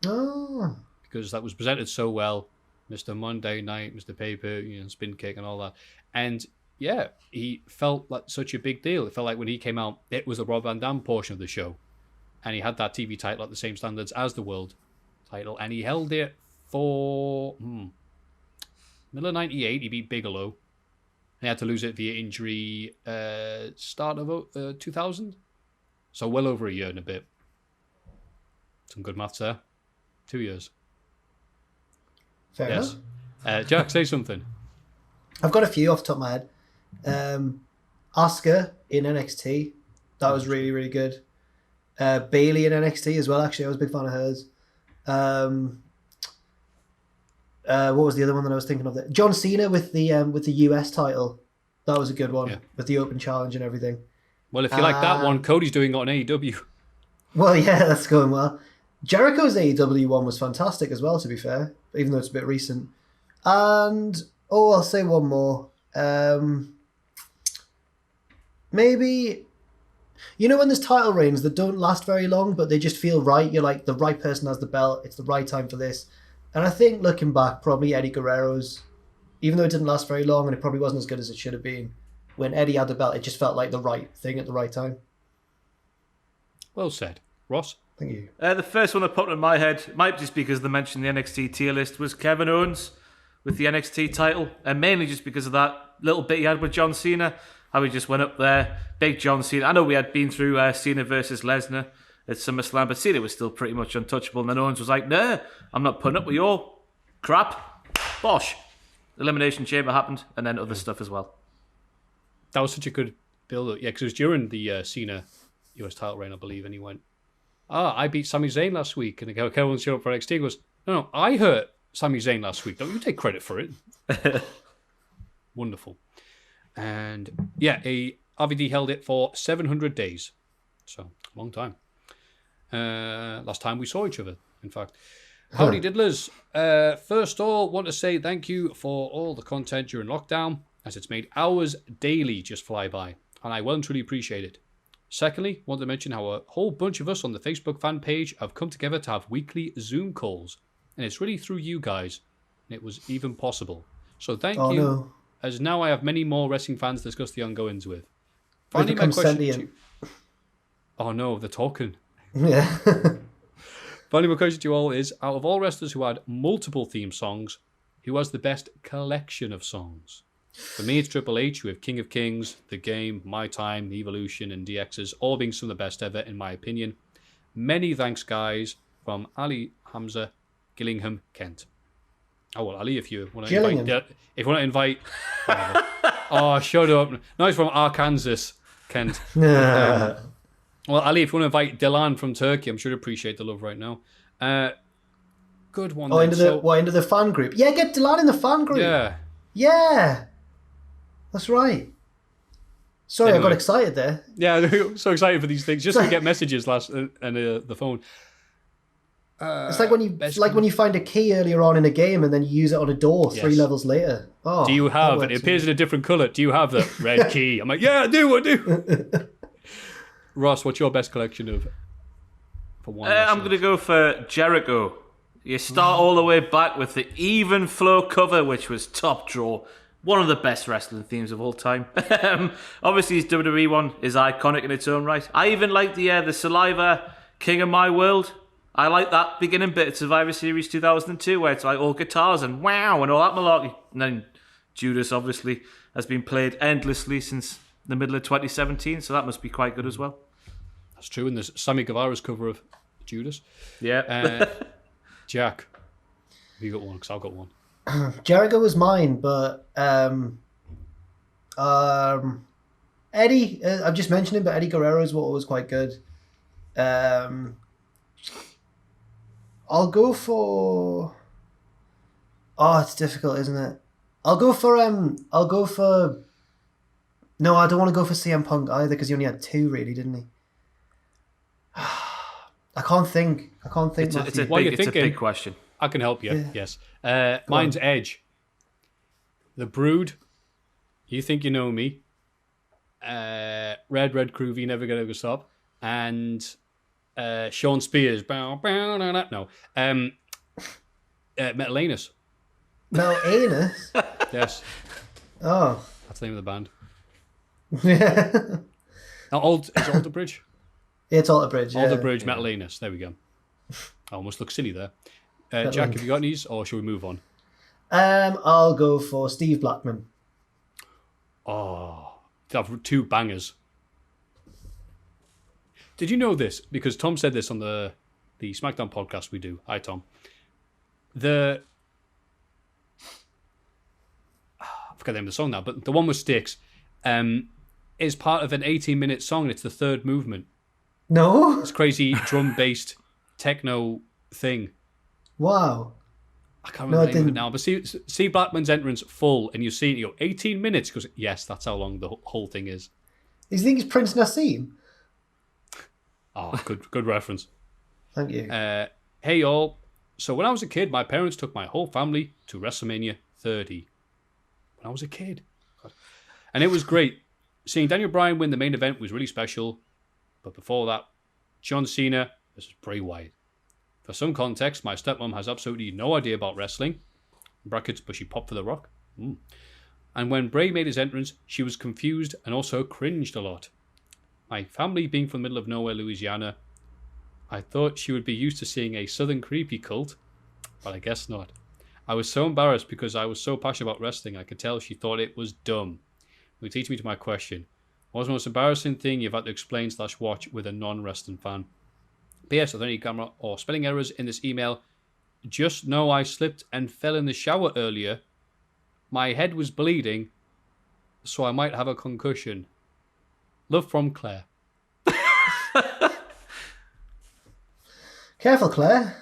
Oh. Because that was presented so well. Mr. Monday Night, Mr. Paper, Spin Kick and all that. And yeah, he felt like such a big deal. It felt like when he came out, it was the Rob Van Dam portion of the show. And he had that TV title at the same standards as the world title. And he held it for middle of 98. He beat Bigelow. He had to lose it via injury start of 2000. So well over a year and a bit. Some good maths there. 2 years. Fair enough. Jack, say something. I've got a few off the top of my head. Asuka in NXT. That was really, really good. Bailey in NXT as well, actually. I was a big fan of hers. What was the other one that I was thinking of? John Cena with the US title. That was a good one, with the open challenge and everything. Well, if you like that one, Cody's doing it on AEW. Well, yeah, that's going well. Jericho's AEW one was fantastic as well, to be fair, even though it's a bit recent. And, I'll say one more. Maybe, when there's title reigns that don't last very long, but they just feel right. You're like, the right person has the belt. It's the right time for this. And I think, looking back, probably Eddie Guerrero's, even though it didn't last very long and it probably wasn't as good as it should have been, when Eddie had the belt, it just felt like the right thing at the right time. Well said. Ross? Thank you. The first one that popped in my head, might just because they mentioned the NXT tier list, was Kevin Owens with the NXT title. And mainly just because of that little bit he had with John Cena. How he just went up there. Big John Cena. I know we had been through Cena versus Lesnar at SummerSlam, but Cena was still pretty much untouchable. And then Owens was like, "No, I'm not putting up with your crap." Bosh. Elimination Chamber happened, and then other stuff as well. That was such a good build-up. Yeah, because it was during the Cena US title reign, I believe, and he went, I beat Sami Zayn last week. And Kevin showed up for NXT and goes, no, I hurt Sami Zayn last week. Don't you take credit for it. Wonderful. And yeah, RVD held it for 700 days. So, long time. Last time we saw each other, in fact. Howdy diddlers. First of all, want to say thank you for all the content during lockdown, as it's made hours daily just fly by. And I well and truly appreciate it. Secondly, want to mention how a whole bunch of us on the Facebook fan page have come together to have weekly Zoom calls. And it's really through you guys. And it was even possible. So thank you. No. As now I have many more wrestling fans to discuss the ongoings with. They've Finally, become sentient. Oh no, they're talking. Yeah. Finally, my question to you all is, out of all wrestlers who had multiple theme songs, who has the best collection of songs? For me, it's Triple H with King of Kings, The Game, My Time, Evolution, and DX's, all being some of the best ever, in my opinion. Many thanks, guys, from Ali Hamza, Gillingham, Kent. Oh, well, Ali, if you want to invite... Oh, shut up. No, he's from Arkansas, Kent. Well, Ali, if you want to invite Dilan from Turkey, I'm sure he'd appreciate the love right now. Good one. Oh, into the fan group? Yeah, get Dilan in the fan group. Yeah. That's right. Sorry, anyway. I got excited there. Yeah, I'm so excited for these things. Just to get messages and the phone. It's like when you find a key earlier on in a game and then you use it on a door 3 levels later. Oh, do you have it? It appears in a different colour. Do you have the red key? I'm like, yeah, I do. Ross, what's your best collection of? For one, I'm going to go for Jericho. You start all the way back with the Even Flow cover, which was top draw. One of the best wrestling themes of all time. Obviously, his WWE one is iconic in its own right. I even like the Saliva King of My World. I like that beginning bit of Survivor Series 2002, where it's like all guitars and wow and all that malarkey. And then Judas, obviously, has been played endlessly since the middle of 2017, so that must be quite good as well. That's true, and there's Sammy Guevara's cover of Judas. Yeah. Jack, have you got one? Because I've got one. Jericho was mine, but Eddie, I've just mentioned him, but Eddie Guerrero's what was quite good. I'll go for... Oh, it's difficult, isn't it? I'll go for... No, I don't want to go for CM Punk either, because he only had 2, really, didn't he? I can't think. It's a big question. I can help you, yes. Mine's Edge. The Brood. You Think You Know Me. Red Groovy, Never Gonna Go Stop. And Sean Spears. No. Metal Anus. Metal Anus? Yes. Oh. That's the name of the band. Yeah. It's Alter Bridge? Yeah, it's Alter Bridge. Alter Bridge, Metal Anus. There we go. I almost look silly there. Jack, have you got any, or shall we move on? I'll go for Steve Blackman. Oh, they have 2 bangers. Did you know this? Because Tom said this on the SmackDown podcast we do. Hi, Tom. I forget the name of the song now, but the one with Sticks is part of an 18-minute song. It's the 3rd movement. No? It's crazy drum-based techno thing. Wow. I can't remember the name of it now, but see Blackman's entrance full, and you see it, you go, 18 minutes? Because yes, that's how long the whole thing is. You think it's Prince Nassim? Oh, good reference. Thank you. Hey, y'all. So when I was a kid, my parents took my whole family to WrestleMania 30. When I was a kid. God. And it was great. Seeing Daniel Bryan win the main event was really special. But before that, John Cena versus Bray Wyatt. For some context, my stepmom has absolutely no idea about wrestling. In brackets, but she popped for The Rock. And when Bray made his entrance, she was confused and also cringed a lot. My family being from the middle of nowhere, Louisiana, I thought she would be used to seeing a southern creepy cult, but I guess not. I was so embarrassed because I was so passionate about wrestling, I could tell she thought it was dumb. Which leads me to my question. What was the most embarrassing thing you've had to explain/watch with a non-wrestling fan? P.S. Are there any grammar or spelling errors in this email? Just know I slipped and fell in the shower earlier. My head was bleeding, so I might have a concussion. Love from Claire. Careful, Claire.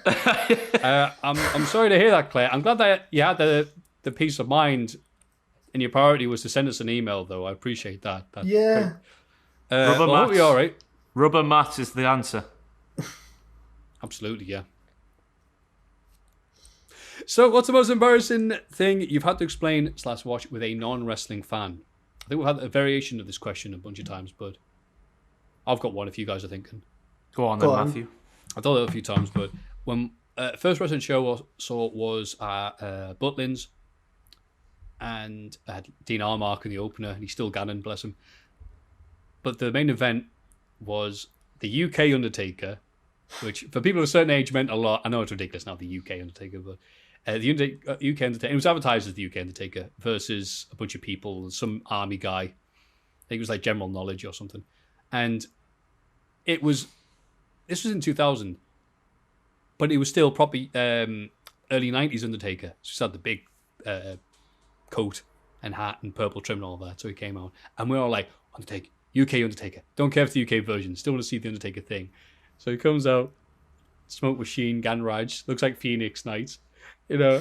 I'm sorry to hear that, Claire. I'm glad that you had the peace of mind and your priority was to send us an email, though. I appreciate that. Yeah. Rubber mats. Hope you're all right. Rubber mats is the answer. Absolutely, yeah. So, what's the most embarrassing thing you've had to explain/watch with a non-wrestling fan? I think we've had a variation of this question a bunch of times, but I've got one if you guys are thinking. Go on then, Maffew. I've thought it a few times, but when first wrestling show I saw was Butlins, and I had Dean Armark in the opener, and he's still Gannon, bless him. But the main event was the UK Undertaker which for people of a certain age meant a lot. I know it's ridiculous now, the UK Undertaker, but the UK Undertaker, it was advertised as the UK Undertaker versus a bunch of people, some army guy. I think it was like general knowledge or something. And this was in 2000, but it was still probably early 90s Undertaker. So he had the big coat and hat and purple trim and all that. So he came out, and we were all like, Undertaker, UK Undertaker. Don't care for the UK version. Still want to see the Undertaker thing. So he comes out, smoke machine, Ganraj, looks like Phoenix Knights. You know,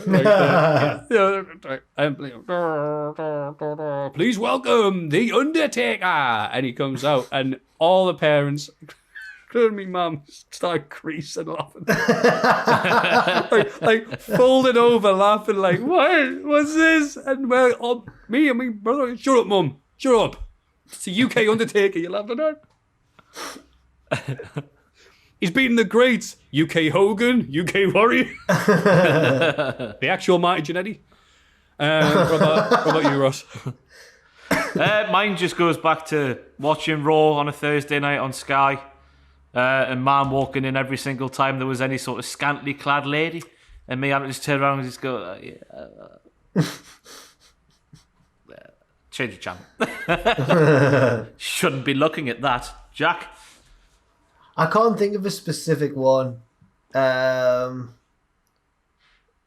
please welcome the Undertaker. And he comes out, and all the parents, including me mum, start creasing laughing. like folded over laughing, like, what? What's this? And me and my brother, shut up, mum. Shut up. It's the UK Undertaker you're laughing at. He's beaten the greats. UK Hogan, UK Warrior. The actual Marty Jannetty. What about you, Ross? Mine just goes back to watching Raw on a Thursday night on Sky, and Mum walking in every single time there was any sort of scantily clad lady, and me having to just turn around and just go, change the channel. Shouldn't be looking at that, Jack. I can't think of a specific one. No,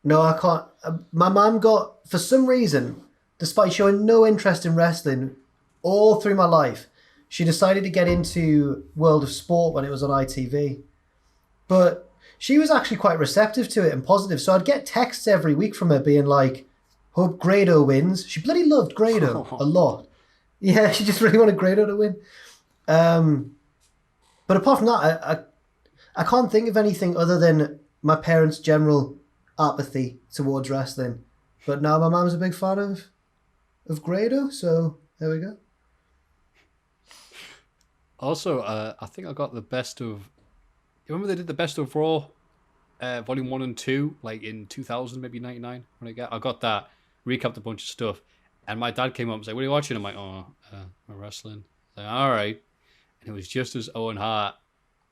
I can't. My mum got, for some reason, despite showing no interest in wrestling all through my life, she decided to get into World of Sport when it was on ITV. But she was actually quite receptive to it and positive. So I'd get texts every week from her being like, hope Grado wins. She bloody loved Grado a lot. Yeah, she just really wanted Grado to win. But apart from that, I can't think of anything other than my parents' general apathy towards wrestling. But now my mum's a big fan of Grado, so there we go. Also, I think I got the best of... You remember they did the best of Raw, Volume 1 and 2, like in 2000, maybe 99? When I got that, recapped a bunch of stuff, and my dad came up and said, what are you watching? I'm like, I'm wrestling. I'm like, all right. And it was just as Owen Hart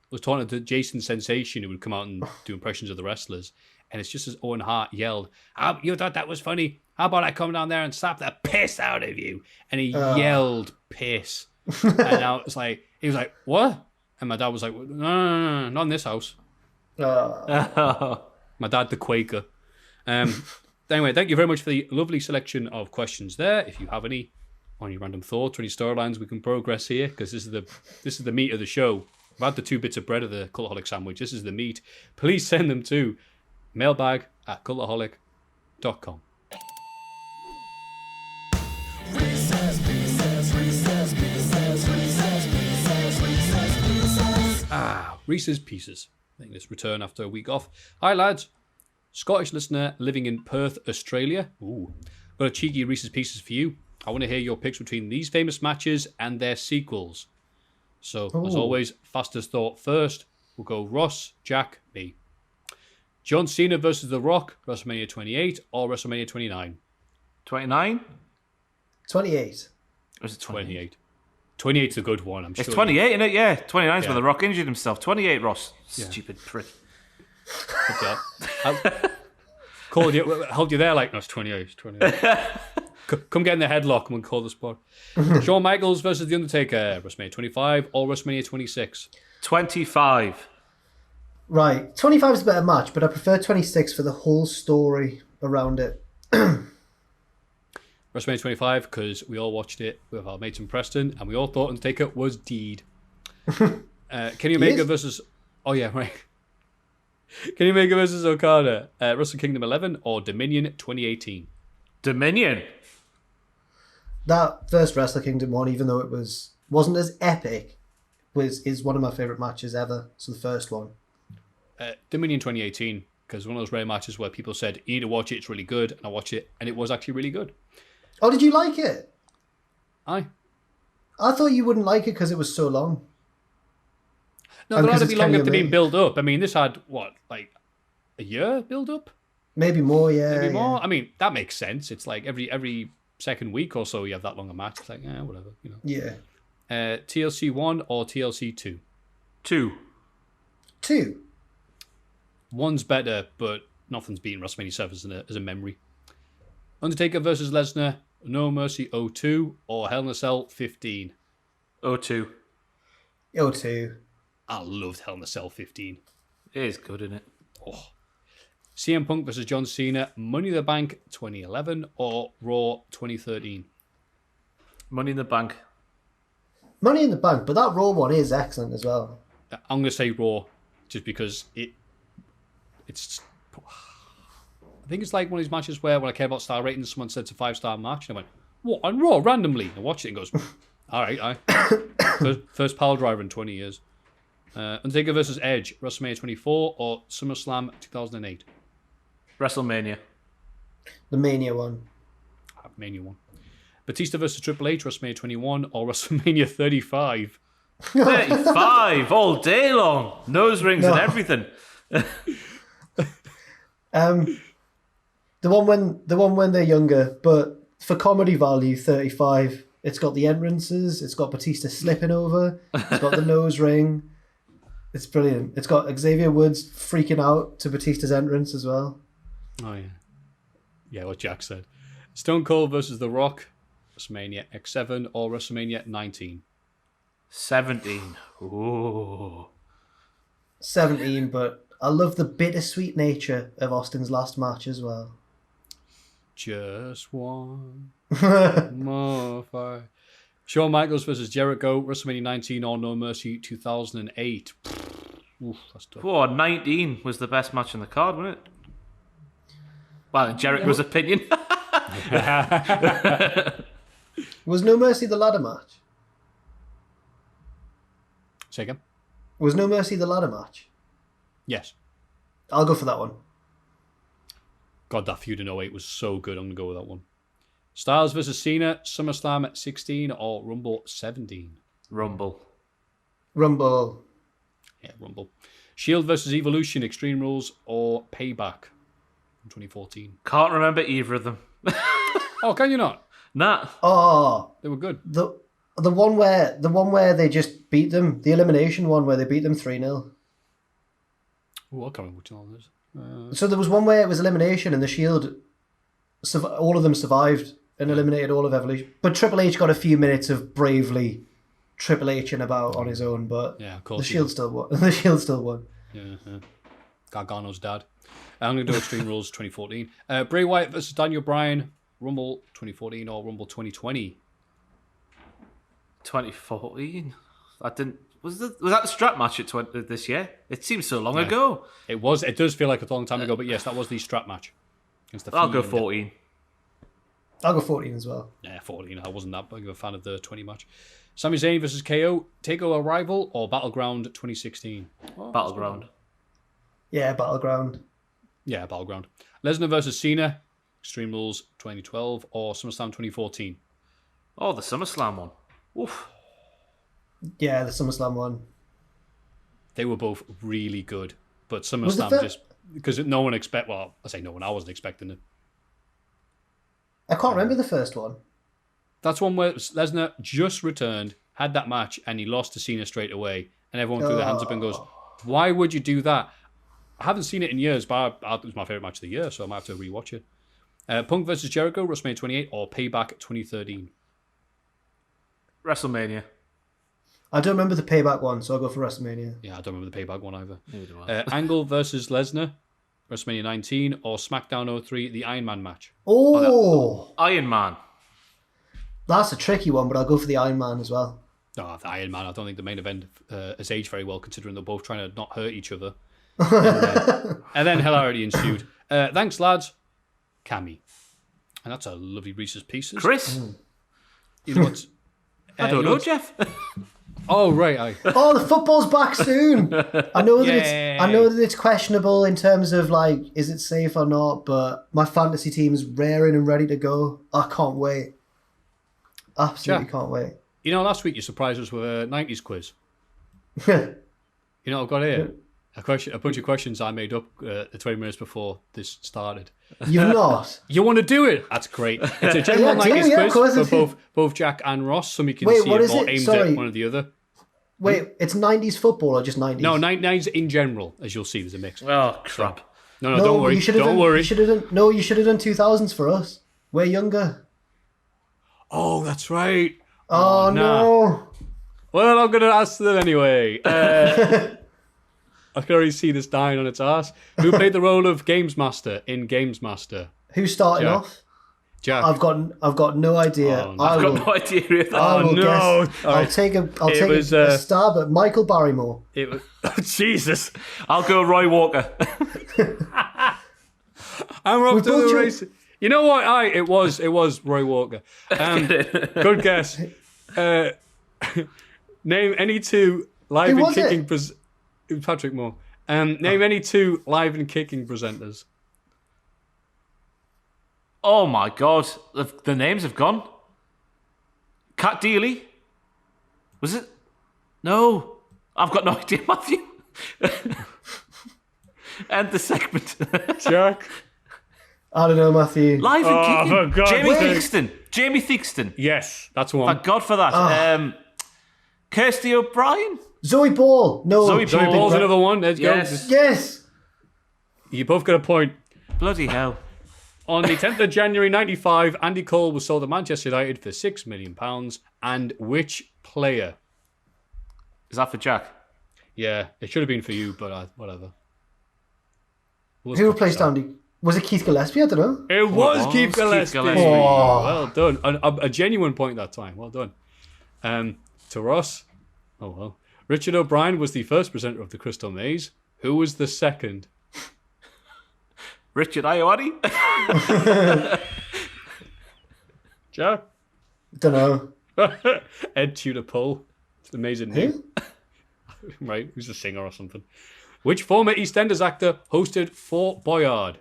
was talking to Jason Sensation, who would come out and do impressions of the wrestlers. And it's just as Owen Hart yelled, you thought that was funny? How about I come down there and slap the piss out of you? And he yelled piss. And I was like, he was like, what? And my dad was like, no, not in this house. My dad, the Quaker. Anyway, thank you very much for the lovely selection of questions there. If you have any on your random thoughts or any storylines, we can progress here, because this is the meat of the show. I've had the 2 bits of bread of the Cultaholic sandwich. This is the meat. Please send them to mailbag@cultaholic.com. Reese's Pieces. Making this return after a week off. Hi, lads. Scottish listener living in Perth, Australia. Ooh. Got a cheeky Reese's Pieces for you. I want to hear your picks between these famous matches and their sequels. So, as always, fastest thought first. We'll go Ross, Jack, me. John Cena versus The Rock, WrestleMania 28 or WrestleMania 29? 29? 28. Or is it 28? 28's a good one, I'm sure. It's 28, isn't it? Yeah, 29's where The Rock injured himself. 28, Ross. Yeah. Stupid prick. Hold you there like, no, it's 28. It's 28. Come get in the headlock and we'll call the spot. Shawn Michaels versus The Undertaker, WrestleMania 25 or WrestleMania 26? 25. Right, 25 is a better match, but I prefer 26 for the whole story around it. WrestleMania 25, because we all watched it with our mates in Preston, and we all thought Undertaker was deed. Kenny Omega versus... Oh, yeah, right. Kenny Omega versus Okada, Wrestle Kingdom 11 or Dominion 2018? Dominion. That first Wrestle Kingdom one, even though it wasn't as epic, is one of my favourite matches ever. So the first one. Dominion 2018, because one of those rare matches where people said, you need to watch it, it's really good, and I watched it, and it was actually really good. Oh, did you like it? Aye. I thought you wouldn't like it because it was so long. No, there had to be longer to being build up. I mean, this had, what, like a year build up? Maybe more, yeah. Maybe more? I mean, that makes sense. It's like every second week or so you have that long a match. It's like, whatever, you know. Yeah. TLC 1 or TLC 2? 2. 2. One's better, but nothing's beaten WrestleMania 7 as a memory. Undertaker versus Lesnar, No Mercy 02 or Hell in a Cell 15? 02. 2. I loved Hell in a Cell 15. It is good, isn't it? Oh. CM Punk versus John Cena, Money in the Bank 2011 or Raw 2013? Money in the Bank. Money in the Bank, but that Raw one is excellent as well. I'm going to say Raw, just because it's... I think it's like one of these matches where when I care about star ratings, someone said it's a 5-star match, and I went, what, on Raw, randomly? I watched it and goes, all right. First pile driver in 20 years. Undertaker versus Edge, WrestleMania 24 or SummerSlam 2008? WrestleMania. The Mania one. Mania 1. Batista versus Triple H, WrestleMania 21 or WrestleMania 35? 35 all day long. Nose rings and everything. The one when they're younger, but for comedy value, 35. It's got the entrances. It's got Batista slipping over. It's got the nose ring. It's brilliant. It's got Xavier Woods freaking out to Batista's entrance as well. Oh, yeah. Yeah, what Jack said. Stone Cold versus The Rock, WrestleMania X7 or WrestleMania 19? 17. Ooh. 17, but I love the bittersweet nature of Austin's last match as well. Just one more fight. Shawn Michaels versus Jericho, WrestleMania 19 or No Mercy 2008. Oof, that's tough. Oh, 19 was the best match on the card, wasn't it? Well, in Jericho's opinion. Was No Mercy the ladder match? Say again? Was No Mercy the ladder match? Yes. I'll go for that one. God, that feud in 08 was so good. I'm going to go with that one. Styles versus Cena, SummerSlam 16 or Rumble 17? Rumble. Yeah, Rumble. Shield versus Evolution, Extreme Rules or Payback from 2014? Can't remember either of them. Oh, can you not? Nah. Oh, They were good. the one where they just beat them, the elimination one where they beat them 3-0. Oh, I can't remember which one it is. So there was one where it was elimination and the Shield, all of them survived and eliminated all of Evolution. But Triple H got a few minutes of bravely Triple H-ing about on his own, but Yeah, of course. the Shield still won. The Shield still won. Yeah. Gargano's dad. I'm going to do Extreme Rules 2014. Bray Wyatt versus Daniel Bryan, Rumble 2014 or Rumble 2020? 2014. I didn't. Was that the strap match at this year? It seems so long ago. It was. It does feel like a long time ago, but yes, that was the strap match. I'll go 14. I'll go 14 as well. Yeah, 14. I wasn't that big of a fan of the 20 match. Sami Zayn versus KO, TakeOver Rival or Battleground 2016? Oh, Battleground. Yeah, Battleground. Yeah, Battleground. Lesnar versus Cena, Extreme Rules 2012 or SummerSlam 2014? Oh, the SummerSlam one. Oof. Yeah, the SummerSlam one. They were both really good, but Was the SummerSlam fir- just because no one expect. Well, I say no one. I wasn't expecting it. I can't remember the first one. That's one where Lesnar just returned, had that match, and he lost to Cena straight away, and everyone threw their hands up and goes, "Why would you do that?" I haven't seen it in years, but it was my favorite match of the year, so I might have to rewatch it. Punk versus Jericho, WrestleMania 28 or Payback 2013? WrestleMania. I don't remember the Payback one, so I'll go for WrestleMania. Yeah, I don't remember the Payback one either. Neither do I. Angle versus Lesnar, WrestleMania 19 or SmackDown 03, the Iron Man match? Oh, Iron Man. that's a tricky one, but I'll go for the Iron Man as well. Oh, the Iron Man. I don't think the main event has aged very well, considering they're both trying to not hurt each other. And then hilarity ensued. Thanks, lads. Cammy. And that's a lovely Reese's Pieces. Chris. You know what? I don't know, Jeff. Oh, right. Oh, the football's back soon. I know that it's questionable in terms of like, is it safe or not? But my fantasy team is raring and ready to go. I can't wait. Absolutely can't wait. You know, last week you surprised us with a 90s quiz. You know, I've got here a bunch of questions I made up the 20 minutes before this started. You're not. You want to do it? That's great. It's a general 90s quiz for both Jack and Ross, so we can see it more aimed at one or the other. Wait, it's 90s football or just 90s? No, 90s in general, as you'll see, there's a mix. Oh, crap. No, don't worry. Don't worry. You should have done 2000s for us. We're younger. Oh, that's right. Oh, no. Well, I'm going to ask them anyway. I can already see this dying on its ass. Who played the role of Games Master in Games Master? Who's starting Jack. off? Jack. I've got no idea. Oh, no. I've got no idea either. I will no. guess. I'll take a stab at Michael Barrymore. It was, Jesus. I'll go Roy Walker. I'm off to the race. You know what? It was Roy Walker. Good guess. Name any two live and kicking. It was Patrick Moore. Name any two live and kicking presenters. Oh my God, the names have gone. Cat Dealey? Was it? No, I've got no idea, Maffew. End the segment. Jack. I don't know, Maffew. Live and kicking. for God's Jamie Theakston. Yes, that's one. Thank God for that. Kirsty O'Brien. Zoe Ball. No. Zoe Ball's another one. Let's go. Yes. You both got a point. Bloody hell. On the 10th of January 95, Andy Cole was sold to Manchester United for £6 million. And which player? Is that for Jack? Yeah, it should have been for you, but whatever. Who replaced Andy? Was it Keith Gillespie? I don't know. It was Keith Gillespie. Oh. Well done. A genuine point that time. Well done. To Ross. Oh, well. Richard O'Brien was the first presenter of the Crystal Maze. Who was the second? Richard Ayoade? Jack? Don't know. Ed Tudor Poll. It's an amazing name. Right, who's a singer or something. Which former EastEnders actor hosted Fort Boyard?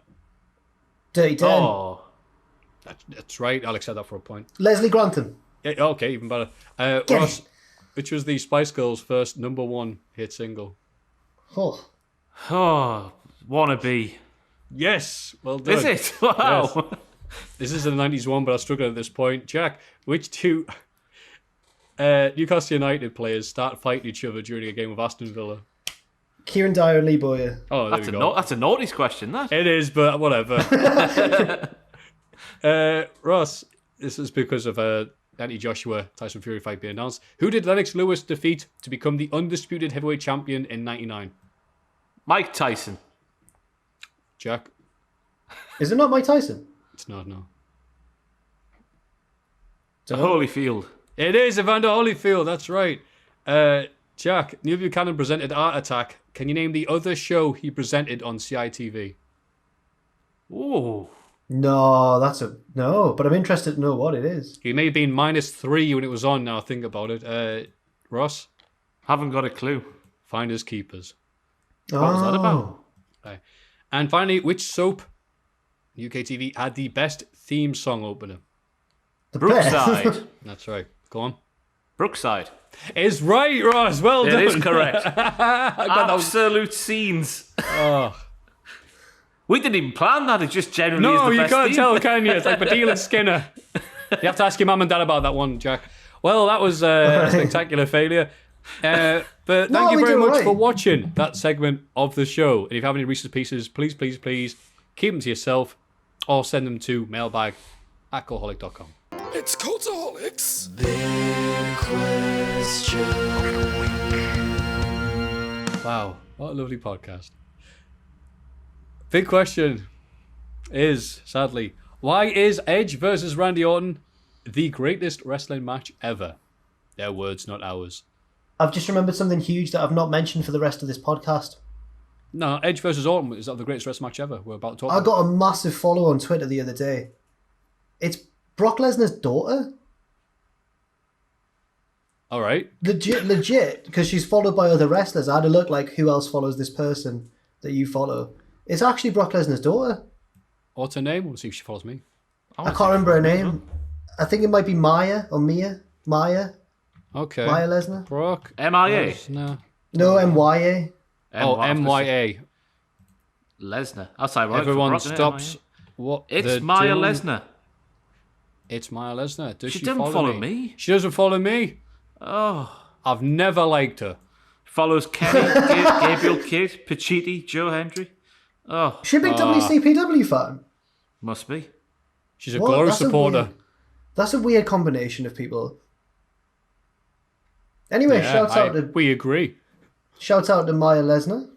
Dirty Den. Oh. That's right, Alex had that for a point. Leslie Grantham. Yeah, okay, even better. Ross, which was the Spice Girls' first #1 hit single? Oh. Oh, Wannabe. Yes, well done. Is it? Wow. Yes. This is a 90s one, but I struggle at this point. Jack, which two Newcastle United players start fighting each other during a game with Aston Villa? Kieran Dyer and Lee Boyer. Oh, there we go. That's a naughties question, that. It is, but whatever. Ross, this is because of Anthony Joshua Tyson Fury fight being announced. Who did Lennox Lewis defeat to become the undisputed heavyweight champion in '99? Mike Tyson. Jack? Is it not Mike Tyson? It's not, no. Holyfield. It is Evander Holyfield, that's right. Jack, Neil Buchanan presented Art Attack. Can you name the other show he presented on CITV? Oh. No, no, but I'm interested to know what it is. He may have been -3 when it was on, now I think about it. Ross? Haven't got a clue. Finders Keepers. What was that about? Okay. And finally, which soap UK TV had the best theme song opener? Brookside. That's right. Go on. Brookside. It's right, Ross. Well done. It is correct. Absolute scenes. Oh. We didn't even plan that. It just generally is No, the you best can't theme. tell, can you? It's like Badil and Skinner. You have to ask your mum and dad about that one, Jack. Well, that was a spectacular failure. But thank you very much for watching that segment of the show. And if you have any Reese's Pieces, please keep them to yourself or send them to mailbag@cultaholic.com. It's Cultaholics. Wow, what a lovely podcast. Big question is, sadly, why is Edge versus Randy Orton the greatest wrestling match ever? Their words, not ours. I've just remembered something huge that I've not mentioned for the rest of this podcast. No, Edge versus Orton is the greatest wrestling match ever. We're about to talk I about. got a massive follow on Twitter the other day. It's Brock Lesnar's daughter. All right. Legit, because she's followed by other wrestlers. I had to look like who else follows this person that you follow. It's actually Brock Lesnar's daughter. What's her name? We'll see if she follows me. I can't remember her name. I think it might be Maya or Mia. Maya. Okay. Maya Lesnar. Brock. MIA. Lesnar. No, MYA. Oh, MYA. Lesnar. That's ironic. Everyone for Brock, stops. What? It's Maya Lesnar. It's Maya Lesnar. Does she doesn't follow me. She doesn't follow me. Oh. I've never liked her. Follows Kenny, Gabriel Kidd, Pacitti, Joe Hendry. Oh, She a big WCPW fan? must be. She's a What? Glory That's a supporter. That's a weird combination of people. Anyway, We agree. shouts out to Maya Lesnar.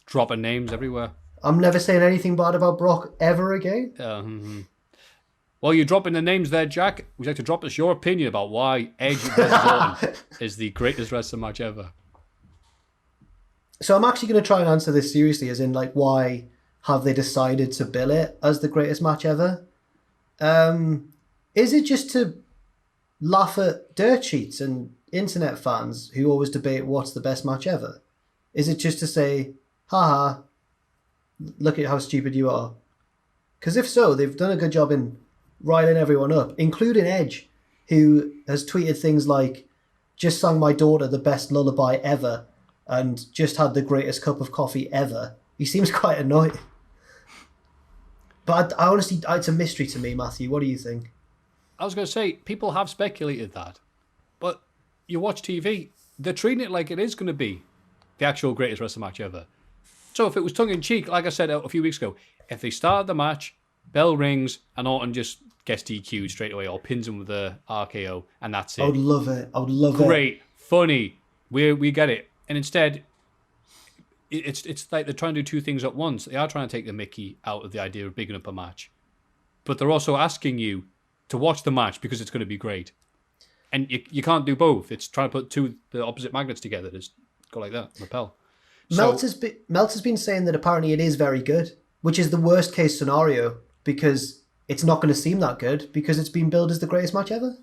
Dropping names everywhere. I'm never saying anything bad about Brock ever again. Well, you're dropping the names there, Jack. Would you like to drop us your opinion about why Edge versus Orton is the greatest wrestling match ever? So I'm actually going to try and answer this seriously, as in, like, why have they decided to bill it as the greatest match ever? Is it just to laugh at dirt sheets and internet fans who always debate what's the best match ever? Is it just to say, haha, look at how stupid you are? Because if so, they've done a good job in riling everyone up, including Edge, who has tweeted things like, just sang my daughter the best lullaby ever and just had the greatest cup of coffee ever. He seems quite annoyed. But I honestly, it's a mystery to me, Maffew. What do you think? I was going to say, people have speculated that. But you watch TV, they're treating it like it is going to be the actual greatest wrestling match ever. So if it was tongue-in-cheek, like I said a few weeks ago, if they started the match, bell rings, and Orton just gets DQ'd straight away or pins him with the RKO, and that's it. I would love it. I would love it. Great, funny, we get it. And instead, it's like they're trying to do two things at once. They are trying to take the mickey out of the idea of bigging up a match. But they're also asking you to watch the match because it's going to be great. And you can't do both. It's trying to put the opposite magnets together. Just go like that, repel. Meltzer's been saying that apparently it is very good, which is the worst case scenario because it's not going to seem that good because it's been billed as the greatest match ever.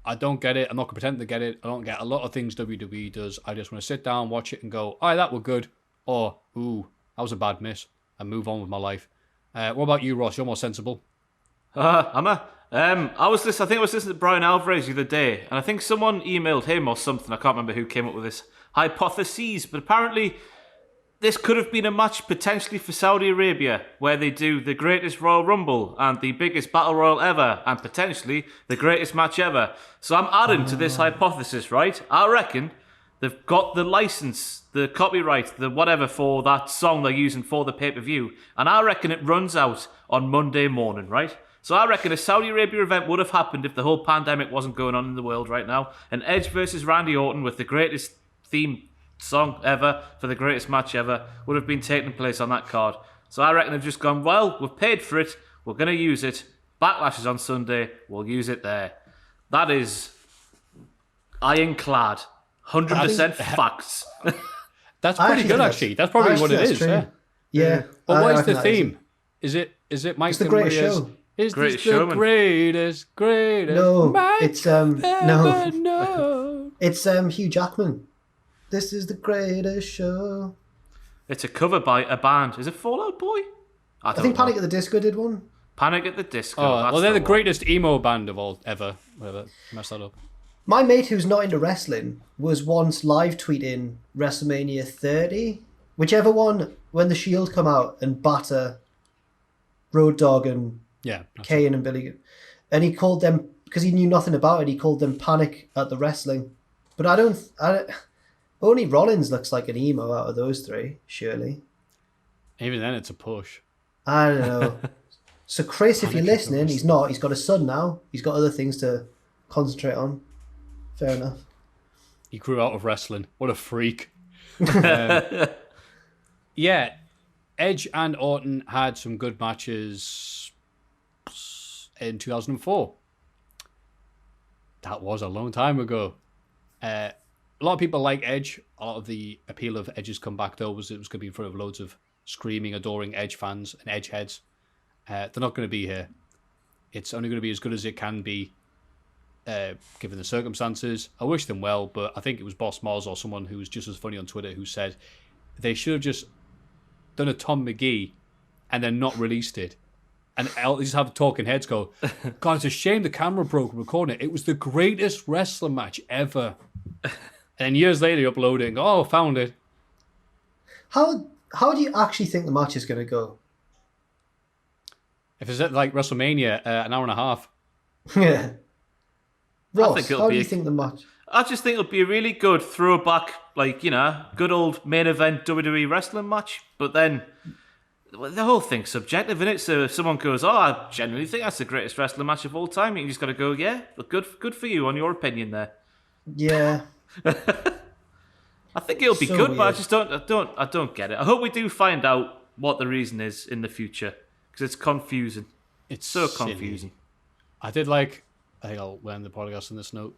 I don't get it. I'm not going to pretend to get it. I don't get a lot of things WWE does. I just want to sit down, watch it and go, oh, that were good. Or, ooh, that was a bad miss. And move on with my life. What about you, Ross? You're more sensible. Am I? I think I was listening to Brian Alvarez the other day, and I think someone emailed him or something. I can't remember who came up with this hypothesis, but apparently this could have been a match potentially for Saudi Arabia, where they do the greatest Royal Rumble and the biggest Battle Royal ever, and potentially the greatest match ever. So I'm adding to this hypothesis, right? I reckon they've got the license, the copyright, the whatever for that song they're using for the pay-per-view, and I reckon it runs out on Monday morning, right? So I reckon a Saudi Arabia event would have happened if the whole pandemic wasn't going on in the world right now. And Edge versus Randy Orton with the greatest theme song ever for the greatest match ever would have been taking place on that card. So I reckon they've just gone, well, we've paid for it, we're going to use it. Backlash is on Sunday, we'll use it there. That is ironclad. 100% facts. That's pretty good, actually. That's probably what it is. True. Yeah. But what is reckon the that theme? Is it Mike It's the greatest show. Is Greatest this the Showman. greatest? No, Mike it's ever no. known? It's Hugh Jackman. This is the greatest show. It's a cover by a band. Is it Fall Out Boy? I think Panic at the Disco did one. Panic at the Disco. Oh, that's well, they're the one. greatest emo band of all ever. Whatever, mess that up. My mate who's not into wrestling was once live tweeting WrestleMania 30, whichever one, when the Shield come out and batter Road Dogg and Yeah. Kane and Billy. And he called them, because he knew nothing about it, he called them Panic at the Wrestling. But I don't only Rollins looks like an emo out of those three, surely. Even then, it's a push. I don't know. So Chris, if you're Panic at the listening, he's not. He's got a son now. He's got other things to concentrate on. Fair enough. He grew out of wrestling. What a freak. Yeah, Edge and Orton had some good matches in 2004. That was a long time ago. A lot of people like Edge. A lot of the appeal of Edge's comeback, though, was it was going to be in front of loads of screaming, adoring Edge fans and Edge heads. They're not going to be here. It's only going to be as good as it can be, given the circumstances. I wish them well, but I think it was Boss Moz or someone who was just as funny on Twitter who said they should have just done a Tom McGee and then not released it. And I'll just have talking heads go, God, it's a shame the camera broke recording it. It was the greatest wrestling match ever. And years later, you upload it and go, oh, found it. How do you actually think the match is going to go? If it's at like WrestleMania, an hour and a half. Yeah. Ross, how do you think the match? I just think it'll be a really good throwback, good old main event WWE wrestling match. But then the whole thing's subjective, isn't it? So if someone goes, I genuinely think that's the greatest wrestling match of all time, you just got to go, yeah, but good for you on your opinion there. Yeah. I think it'll be So good, weird. but I don't get it. I hope we do find out what the reason is in the future, because it's confusing. It's so silly. confusing. I think I'll end the podcast on this note.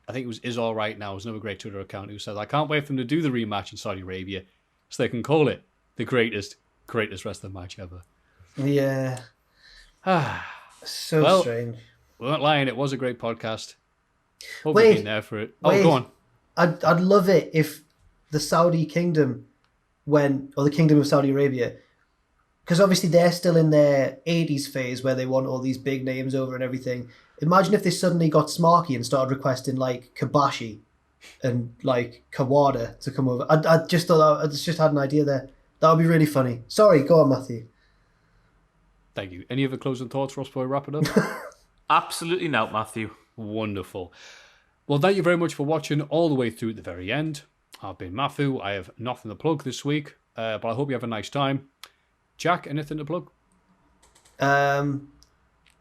I think it was Is All Right Now. It was another great Twitter account who said, I can't wait for them to do the rematch in Saudi Arabia so they can call it the greatest wrestling match ever. Yeah. So Well, strange. We weren't lying. It was a great podcast. Hope Wait, you've been there for it. Oh, wait. go on. I'd love it if the Saudi kingdom or the kingdom of Saudi Arabia, because obviously they're still in their 80s phase where they want all these big names over and everything. Imagine if they suddenly got smarky and started requesting like Kabashi and like Kawada to come over. I just thought I just had an idea there. That would be really funny. Sorry, go on, Maffew. Thank you. Any other closing thoughts, Ross, before we wrap it up? Absolutely not, Maffew. Wonderful. Well, thank you very much for watching all the way through at the very end. I've been Maffew. I have nothing to plug this week, but I hope you have a nice time. Jack, anything to plug?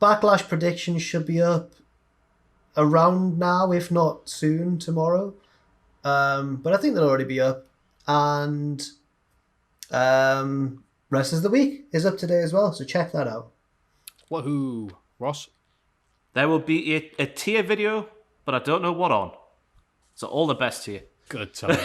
Backlash predictions should be up around now, if not soon, tomorrow. But I think they'll already be up. And Rest of the Week is up today as well, so check that out. Woohoo. Ross? There will be a tier video, but I don't know what on. So all the best to you. Good times.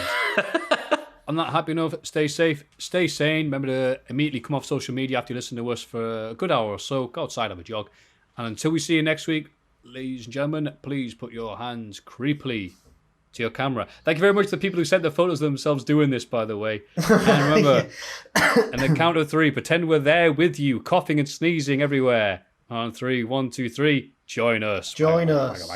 On that happy note, stay safe, stay sane. Remember to immediately come off social media after you listen to us for a good hour or so. Go outside, have a jog. And until we see you next week, ladies and gentlemen, please put your hands creepily to your camera. Thank you very much to the people who sent the photos of themselves doing this, by the way. And remember, on the count of 3, pretend we're there with you, coughing and sneezing everywhere. On 3, 1, 2, 3, join us. Join us.